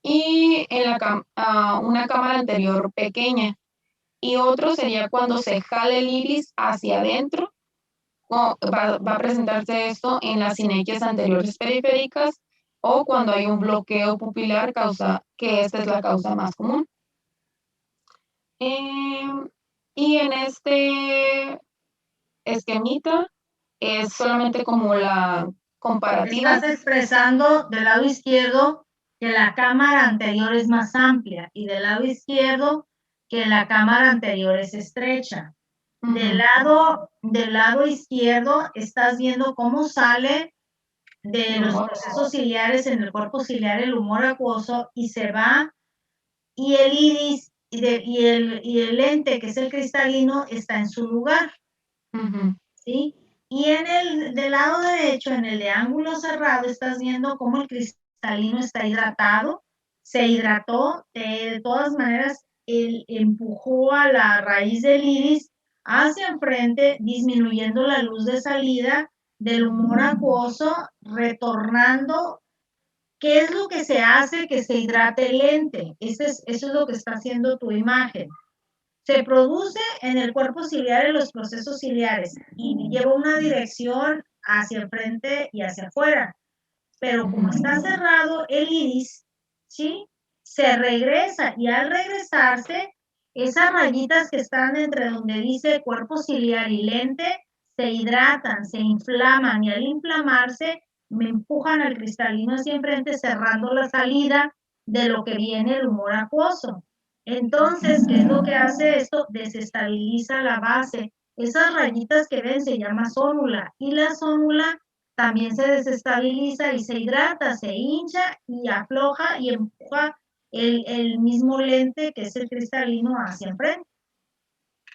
Y en una cámara anterior pequeña. Y otro sería cuando se jala el iris hacia adentro. Va a presentarse esto en las sinequias anteriores periféricas o cuando hay un bloqueo pupilar, que esta es la causa más común. Y en este esquemita es solamente como la comparativa. Estás expresando del lado izquierdo que la cámara anterior es más amplia y del lado izquierdo que la cámara anterior es estrecha. Del lado izquierdo estás viendo cómo sale de los procesos ciliares en el cuerpo ciliar el humor acuoso y se va, y el iris y el lente, que es el cristalino, está en su lugar. ¿Sí? Y del lado derecho, en el de ángulo cerrado, estás viendo cómo el cristalino está hidratado, se hidrató, de todas maneras, él empujó a la raíz del iris hacia enfrente, disminuyendo la luz de salida del humor acuoso, retornando. ¿Qué es lo que se hace que se hidrate el lente? Eso es lo que está haciendo tu imagen. Se produce en el cuerpo ciliar, en los procesos ciliares, y lleva una dirección hacia el frente y hacia afuera. Pero como está cerrado el iris, ¿sí? Se regresa, y al regresarse, esas rayitas que están entre donde dice cuerpo ciliar y lente, se hidratan, se inflaman, y al inflamarse, me empujan al cristalino hacia enfrente, cerrando la salida de lo que viene el humor acuoso. Entonces, ¿qué es lo que hace esto? Desestabiliza la base. Esas rayitas que ven se llama zónula, y la zónula también se desestabiliza y se hidrata, se hincha y afloja y empuja el mismo lente, que es el cristalino, hacia enfrente.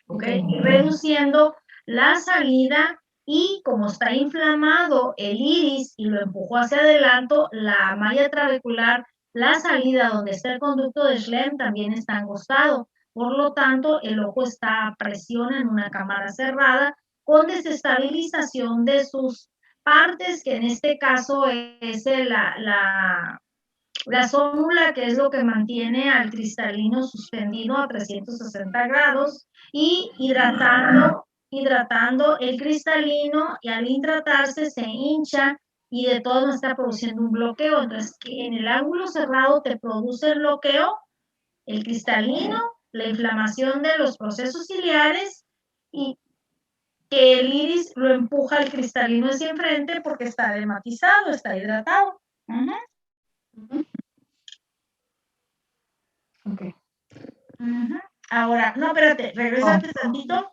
¿Okay? Reduciendo la salida, y como está inflamado el iris y lo empujó hacia adelante, la malla trabecular, la salida donde está el conducto de Schlemm, también está angostado. Por lo tanto, el ojo está a presión en una cámara cerrada, con desestabilización de sus partes, que en este caso es la zónula, que es lo que mantiene al cristalino suspendido a 360 grados, y hidratando el cristalino, y al hidratarse se hincha y de todo no está produciendo un bloqueo. Entonces, que en el ángulo cerrado te produce el bloqueo, el cristalino, la inflamación de los procesos ciliares, y que el iris lo empuja al cristalino hacia enfrente porque está dermatizado, está hidratado. Okay. Ahora, no, espérate, regrésate tantito.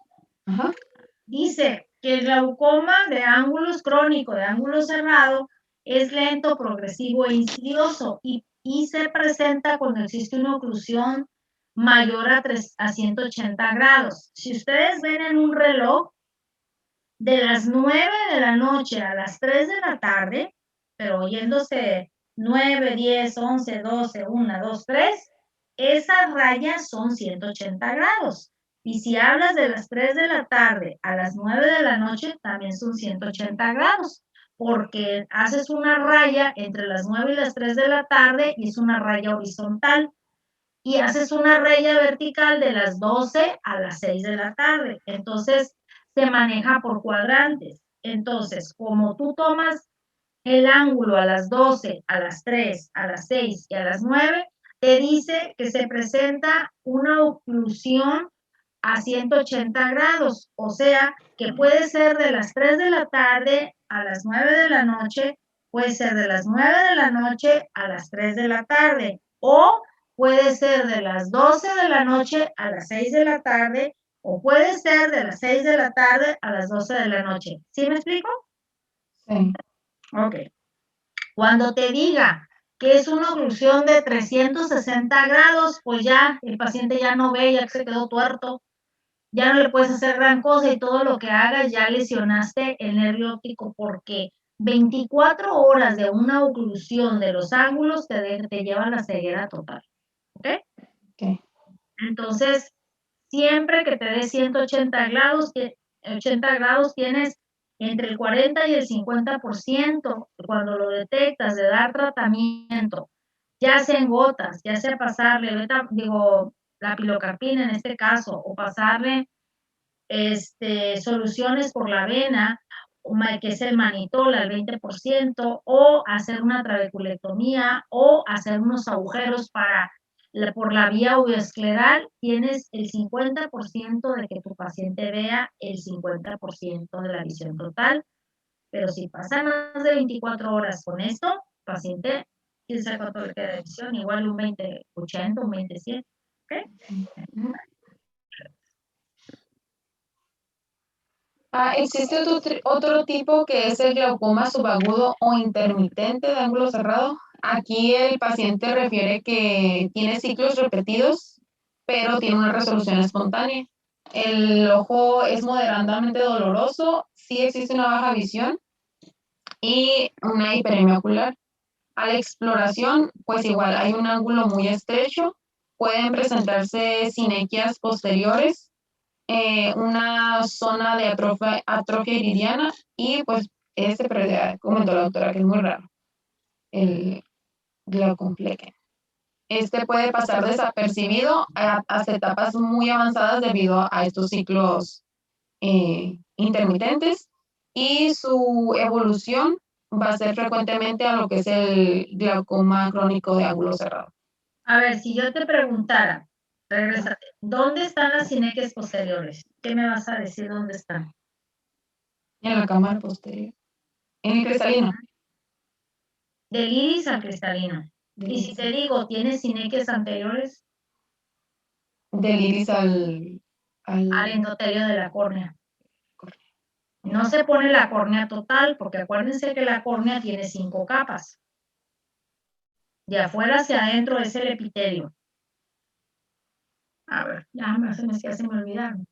Dice que el glaucoma de ángulos crónico, de ángulo cerrado, es lento, progresivo e insidioso, y se presenta cuando existe una oclusión mayor a 180 grados. Si ustedes ven en un reloj, de las 9 de la noche a las 3 de la tarde, pero oyéndose 9, 10, 11, 12, 1, 2, 3, esas rayas son 180 grados. Y si hablas de las 3 de la tarde a las 9 de la noche, también son 180 grados, porque haces una raya entre las 9 y las 3 de la tarde y es una raya horizontal. y haces una raya vertical de las 12 a las 6 de la tarde. Entonces, se maneja por cuadrantes. Entonces, como tú tomas el ángulo a las 12, a las 3, a las 6 y a las 9, te dice que se presenta una oclusión a 180 grados, o sea, que puede ser de las 3 de la tarde a las 9 de la noche, puede ser de las 9 de la noche a las 3 de la tarde, o puede ser de las 12 de la noche a las 6 de la tarde, o puede ser de las 6 de la tarde a las 12 de la noche. ¿Sí me explico? Sí. Ok. Cuando te diga que es una oclusión de 360 grados, pues ya el paciente ya no ve, ya se quedó tuerto, ya no le puedes hacer gran cosa y todo lo que hagas ya lesionaste el nervio óptico porque 24 horas de una oclusión de los ángulos te llevan a la ceguera total. ¿Ok? Ok. Entonces, siempre que te dé 180 grados, 80 grados tienes entre el 40 y el 50% cuando lo detectas de dar tratamiento, ya sea en gotas, ya sea pasarle, la pilocarpina en este caso, o pasarle soluciones por la vena, que es el manitol al 20%, o hacer una trabeculectomía, o hacer unos agujeros por la vía uveoscleral, tienes el 50% de que tu paciente vea el 50% de la visión total. Pero si pasa más de 24 horas con esto, paciente, quién sabe cuánto le queda de visión, igual un 20/80, un 20/100. ¿Ok? ¿Existe otro tipo que es el glaucoma subagudo o intermitente de ángulo cerrado? Aquí el paciente refiere que tiene ciclos repetidos, pero tiene una resolución espontánea. El ojo es moderadamente doloroso, sí existe una baja visión y una hiperemia ocular. A la exploración, pues igual hay un ángulo muy estrecho, pueden presentarse sinequias posteriores, una zona de atrofia iridiana y pues pero ya comentó la doctora que es muy raro, el glaucomflecken. Puede pasar desapercibido hasta etapas muy avanzadas debido a estos ciclos intermitentes y su evolución va a ser frecuentemente a lo que es el glaucoma crónico de ángulo cerrado. A ver, si yo te preguntara, regrésate, ¿dónde están las sinequias posteriores? ¿Qué me vas a decir dónde están? En la cámara posterior. En el cristalino. Del iris al cristalino. Y si te digo, ¿tienes sinequias anteriores? Del iris al endotelio de la córnea. No se pone la córnea total, porque acuérdense que la córnea tiene 5 capas. De afuera hacia adentro es el epitelio. A ver, ya se me olvidaron.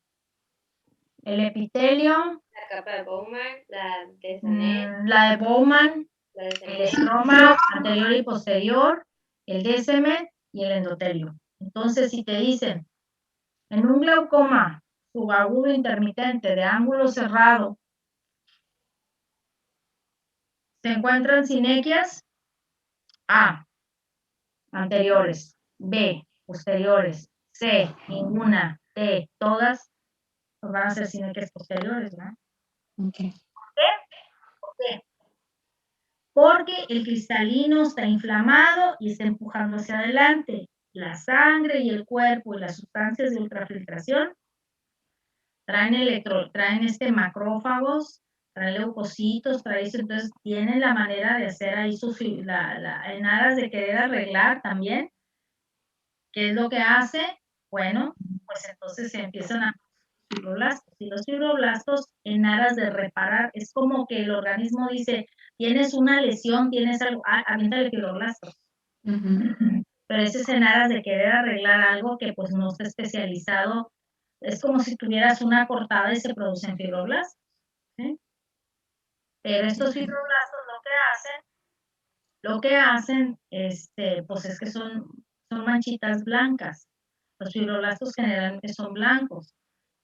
El epitelio. La capa de Bowman, la de Sané. La de Bowman, el estroma anterior y posterior, el Descemet y el endotelio. Entonces, si te dicen, en un glaucoma subagudo intermitente de ángulo cerrado, se encuentran sinequias A, anteriores, B, posteriores, C, ninguna, D, todas, pues van a ser sinequias posteriores, ¿no? Okay. ¿Por qué? Porque el cristalino está inflamado y está empujando hacia adelante. La sangre y el cuerpo y las sustancias de ultrafiltración traen macrófagos, traen leucocitos, traen eso, entonces tienen la manera de hacer ahí en aras de querer arreglar también. ¿Qué es lo que hace? Bueno, pues entonces se empiezan a fibroblastos. Y los fibroblastos, en aras de reparar, es como que el organismo dice, tienes una lesión, tienes algo, aviéntale fibroblastos. Pero ese es en aras de querer arreglar algo que pues no está especializado. Es como si tuvieras una cortada y se producen fibroblastos. ¿Sí? Pero estos fibroblastos lo que hacen, pues es que son manchitas blancas. Los fibroblastos generalmente son blancos.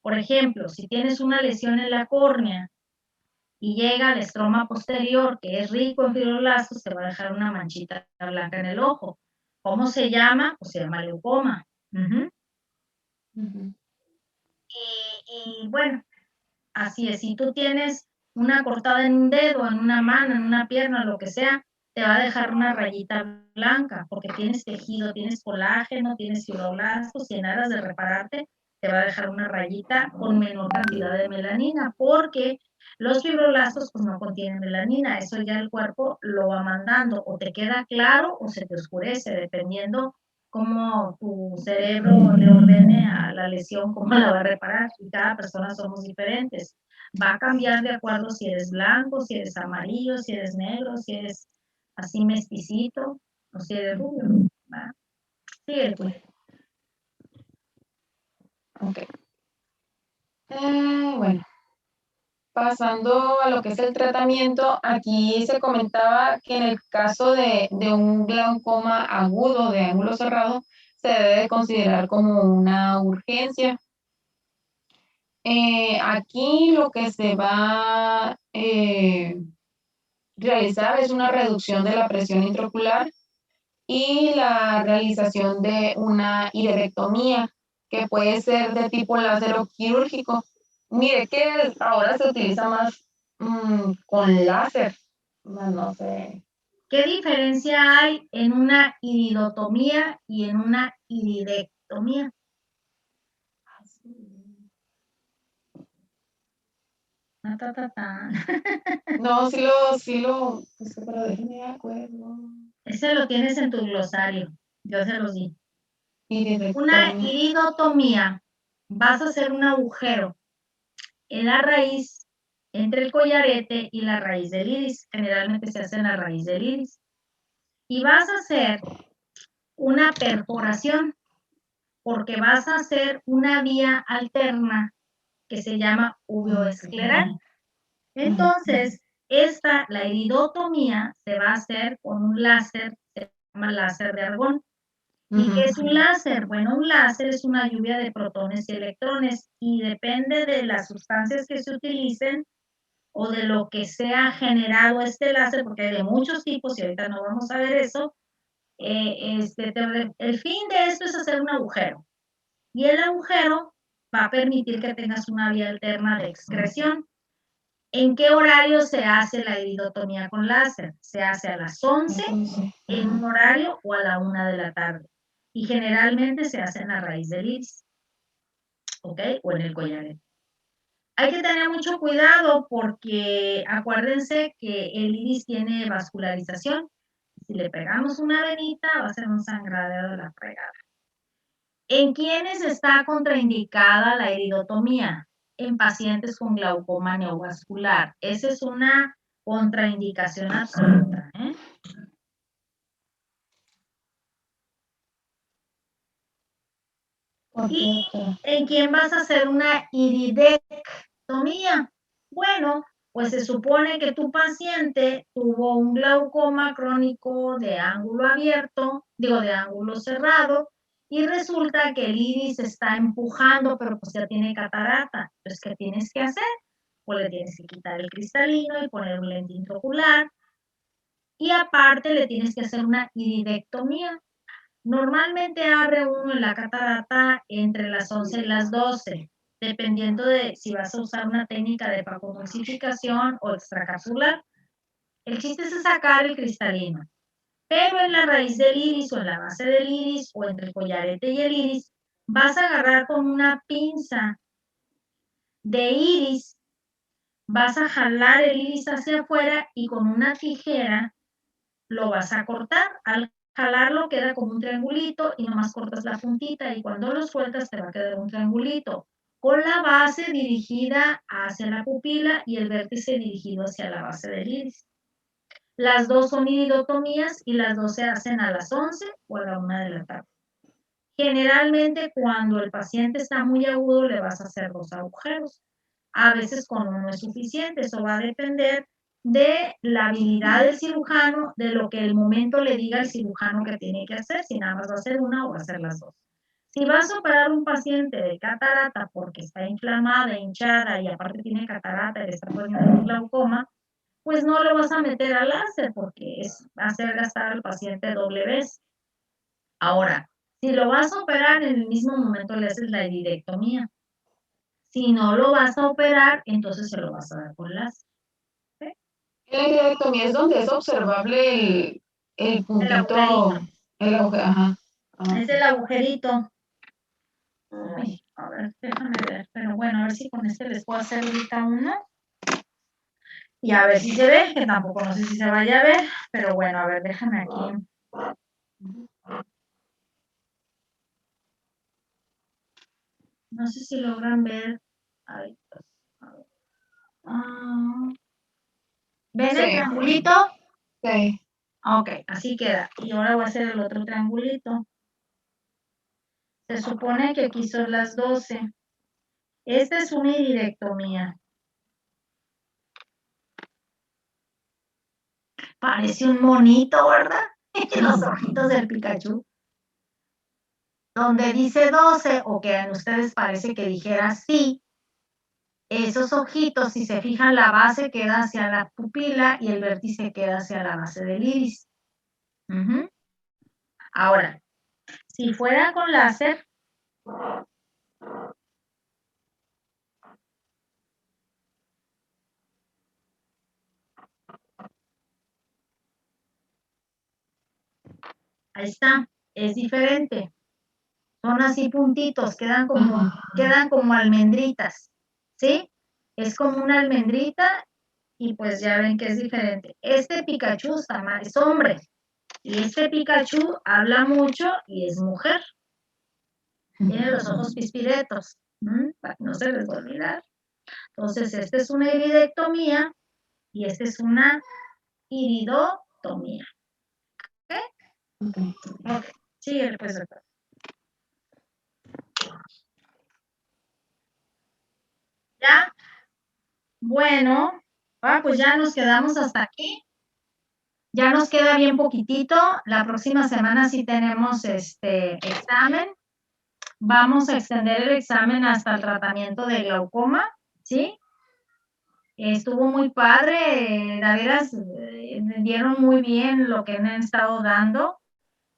Por ejemplo, si tienes una lesión en la córnea y llega al estroma posterior, que es rico en fibroblastos, te va a dejar una manchita blanca en el ojo. ¿Cómo se llama? Pues se llama leucoma. Ujú. Ujú. Y bueno, así es, si tú tienes una cortada en un dedo, en una mano, en una pierna, lo que sea, te va a dejar una rayita blanca, porque tienes tejido, tienes colágeno, tienes fibroblastos, y en aras de repararte, te va a dejar una rayita con menor cantidad de melanina, porque los fibroblastos pues no contienen melanina, eso ya el cuerpo lo va mandando, o te queda claro o se te oscurece, dependiendo cómo tu cerebro le ordene a la lesión, cómo la va a reparar, y cada persona somos diferentes. Va a cambiar de acuerdo si eres blanco, si eres amarillo, si eres negro, si eres así mesticito, o si eres rubio, ¿va? Sí, pues. Ok. Bueno, pasando a lo que es el tratamiento, aquí se comentaba que en el caso de un glaucoma agudo de ángulo cerrado, se debe considerar como una urgencia. Aquí lo que se va a realizar es una reducción de la presión intraocular y la realización de una iridectomía, que puede ser de tipo láser o quirúrgico. Mire que ahora se utiliza más con láser, no sé. ¿Qué diferencia hay en una iridotomía y en una iridectomía? Ta, ta, ta. No, pero déjeme de acuerdo. Ese lo tienes en tu glosario, yo se los di. Una Iridectomía. iridotomía, vas a hacer un agujero en la raíz, entre el collarete y la raíz del iris. Generalmente se hace en la raíz del iris. Y vas a hacer una perforación, porque vas a hacer una vía alterna que se llama uveoescleral. Entonces, la iridotomía se va a hacer con un láser, se llama láser de argón. ¿Y qué es un láser? Bueno, un láser es una lluvia de protones y electrones, y depende de las sustancias que se utilicen o de lo que sea generado este láser, porque hay de muchos tipos y ahorita no vamos a ver eso. El fin de esto es hacer un agujero, y el agujero va a permitir que tengas una vía alterna de excreción. ¿En qué horario se hace la iridotomía con láser? Se hace a las 11 en un horario o a la 1 de la tarde. Y generalmente se hace en la raíz del iris, ¿ok? O en el collarete. Hay que tener mucho cuidado porque acuérdense que el iris tiene vascularización. Si le pegamos una venita, va a ser un sangradero de la fregada. ¿En quiénes está contraindicada la iridotomía? En pacientes con glaucoma neovascular. Esa es una contraindicación absoluta, ¿eh? ¿Y en quién vas a hacer una iridectomía? Bueno, pues se supone que tu paciente tuvo un glaucoma crónico de ángulo abierto, de ángulo cerrado, y resulta que el iris está empujando, pero pues ya tiene catarata. Entonces, ¿qué tienes que hacer? Pues le tienes que quitar el cristalino y poner un lente intraocular, y aparte le tienes que hacer una iridectomía. Normalmente abre uno en la catarata entre las 11 y las 12, dependiendo de si vas a usar una técnica de vacunomulsificación o extracapsular. El chiste es sacar el cristalino, pero en la raíz del iris o en la base del iris o entre el collarete y el iris, vas a agarrar con una pinza de iris, vas a jalar el iris hacia afuera y con una tijera lo vas a cortar. Al jalarlo queda como un triangulito y nomás cortas la puntita, y cuando lo sueltas te va a quedar un triangulito con la base dirigida hacia la pupila y el vértice dirigido hacia la base del iris. Las dos son iridotomías y las dos se hacen a las 11 o a la 1 de la tarde. Generalmente cuando el paciente está muy agudo le vas a hacer 2 agujeros. A veces con uno es suficiente, eso va a depender de la habilidad del cirujano, de lo que el momento le diga el cirujano que tiene que hacer, si nada más va a hacer una o va a hacer las dos. Si vas a operar un paciente de catarata porque está inflamada, hinchada y aparte tiene catarata y le está poniendo un glaucoma, pues no lo vas a meter al láser porque es hacer gastar al paciente doble vez. Ahora, si lo vas a operar, en el mismo momento le haces la iridectomía. Si no lo vas a operar, entonces se lo vas a dar con láser. La iridectomía es donde es observable el puntito, agujerito. el agujero, ajá. Es el agujerito. Ay, a ver, déjame ver. Pero bueno, a ver si con este les puedo hacer ahorita uno. Y a ver si se ve, que tampoco no sé si se vaya a ver. Pero bueno, a ver, déjame aquí. No sé si logran ver. Ay, pues, a ver. ¿Ven Sí. el triangulito? Sí. Ok, así queda. Y ahora voy a hacer el otro triangulito. Se supone que aquí son las 12. Esta es una iridectomía. Parece un monito, ¿verdad? Los ojitos del Pikachu. Donde dice 12, o que a ustedes parece que dijera sí, esos ojitos, si se fijan, la base queda hacia la pupila y el vértice queda hacia la base del iris. Ahora, si fuera con láser, ahí está, es diferente. Son así puntitos, quedan como almendritas, ¿sí? Es como una almendrita y pues ya ven que es diferente. Este Pikachu es hombre y este Pikachu habla mucho y es mujer. Tiene los ojos pispiretos, para que no se les va a olvidar. Entonces, esta es una iridectomía y esta es una iridotomía. ¿Ok? Ok, sigue pues, doctor. ¿Ya? Bueno, pues ya nos quedamos hasta aquí. Ya nos queda bien poquitito. La próxima semana sí tenemos examen. Vamos a extender el examen hasta el tratamiento de glaucoma, ¿sí? Estuvo muy padre, la veras, dieron muy bien lo que han estado dando.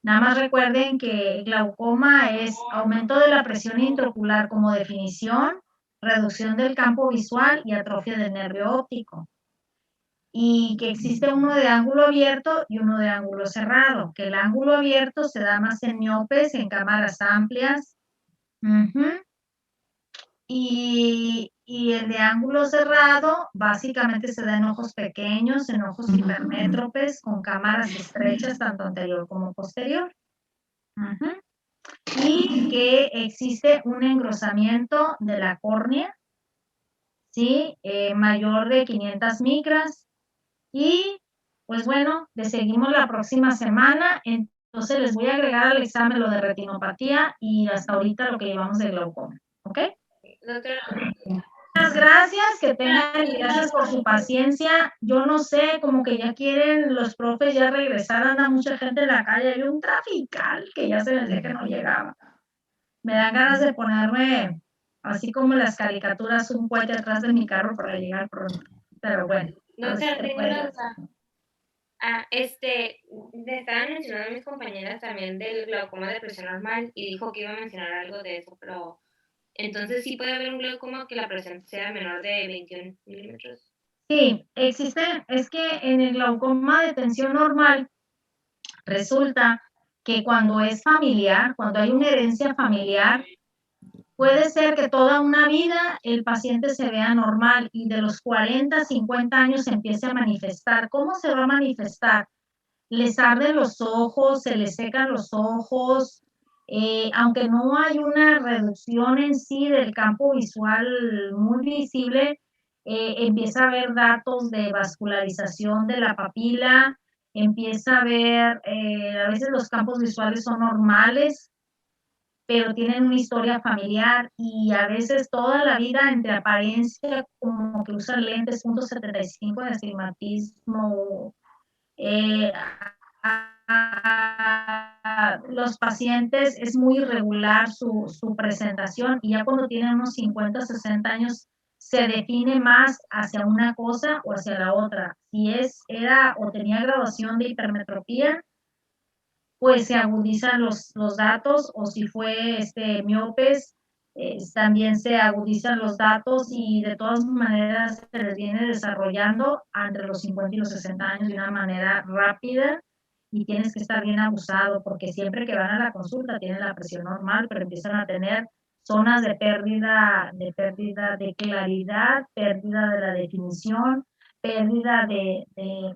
Nada más recuerden que glaucoma es aumento de la presión intraocular como definición, reducción del campo visual y atrofia del nervio óptico. Y que existe uno de ángulo abierto y uno de ángulo cerrado, que el ángulo abierto se da más en miopes, en cámaras amplias. Y el de ángulo cerrado básicamente se da en ojos pequeños, en ojos hipermétropes, con cámaras estrechas, tanto anterior como posterior. Y que existe un engrosamiento de la córnea, ¿sí? Mayor de 500 micras. Y pues bueno, le seguimos la próxima semana. Entonces les voy a agregar al examen lo de retinopatía y hasta ahorita lo que llevamos de glaucoma. ¿Ok? Doctora, Muchas gracias, que tengan y gracias por su paciencia. Yo no sé, como que ya quieren los profes ya regresar, anda mucha gente en la calle, hay un trafical que ya se les decía que no llegaba. Me dan ganas de ponerme, así como las caricaturas, un cohete atrás de mi carro para llegar pronto. Pero bueno. doctora, tengo una duda. Me estaban mencionando mis compañeras también del glaucoma de presión normal y dijo que iba a mencionar algo de eso, pero entonces sí puede haber un glaucoma que la presión sea menor de 21 milímetros. Sí, existe, es que en el glaucoma de tensión normal resulta que cuando es familiar, cuando hay una herencia familiar, puede ser que toda una vida el paciente se vea normal y de los 40, 50 años se empiece a manifestar. ¿Cómo se va a manifestar? Les arden los ojos, se les secan los ojos, aunque no hay una reducción en sí del campo visual muy visible, empieza a haber datos de vascularización de la papila, empieza a ver, a veces los campos visuales son normales, pero tienen una historia familiar y a veces toda la vida entre apariencia como que usan lentes, .75 de astigmatismo, los pacientes es muy irregular su presentación y ya cuando tienen unos 50, 60 años se define más hacia una cosa o hacia la otra. Si era o tenía graduación de hipermetropía pues se agudizan los datos, o si fue miopes, también se agudizan los datos y de todas maneras se les viene desarrollando entre los 50 y los 60 años de una manera rápida y tienes que estar bien abusado porque siempre que van a la consulta tienen la presión normal, pero empiezan a tener zonas de pérdida de claridad, pérdida de la definición, pérdida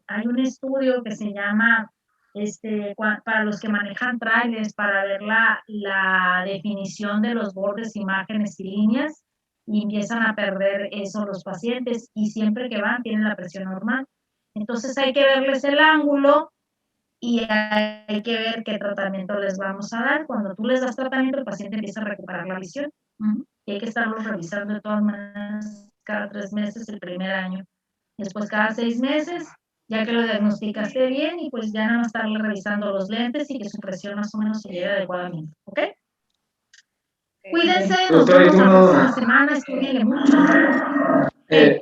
hay un estudio que se llama para los que manejan trailers, para ver la definición de los bordes, imágenes y líneas, y empiezan a perder eso los pacientes, y siempre que van tienen la presión normal. Entonces hay que verles el ángulo y hay que ver qué tratamiento les vamos a dar. Cuando tú les das tratamiento, el paciente empieza a recuperar la visión. Y hay que estarlos revisando de todas maneras cada 3 meses el primer año. Después cada 6 meses, ya que lo diagnosticaste bien, y pues ya nada más estarle revisando los lentes y que su presión más o menos se lleve adecuadamente. ¿Ok? Cuídense, nos Doctora, vemos yo la tengo próxima una- semana, estudienle mucho.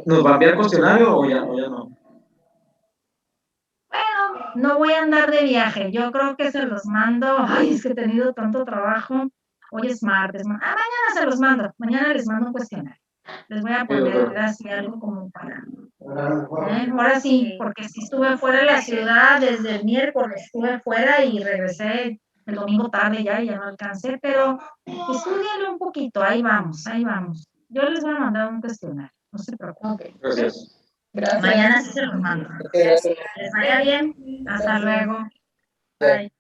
¿Nos va a enviar cuestionario o ya no? Bueno, no voy a andar de viaje, yo creo que se los mando. Ay, es que he tenido tanto trabajo. Hoy es martes. Mañana se los mando, mañana les mando un cuestionario. Les voy a poner así algo como para... Ahora sí, porque si estuve fuera de la ciudad desde el miércoles, estuve fuera y regresé el domingo tarde ya y ya no alcancé, pero estudienlo un poquito, ahí vamos, ahí vamos. Yo les voy a mandar un cuestionario, no se preocupen. Gracias. Gracias. Mañana sí se los mando. Gracias. Les vaya bien, hasta luego. Bye.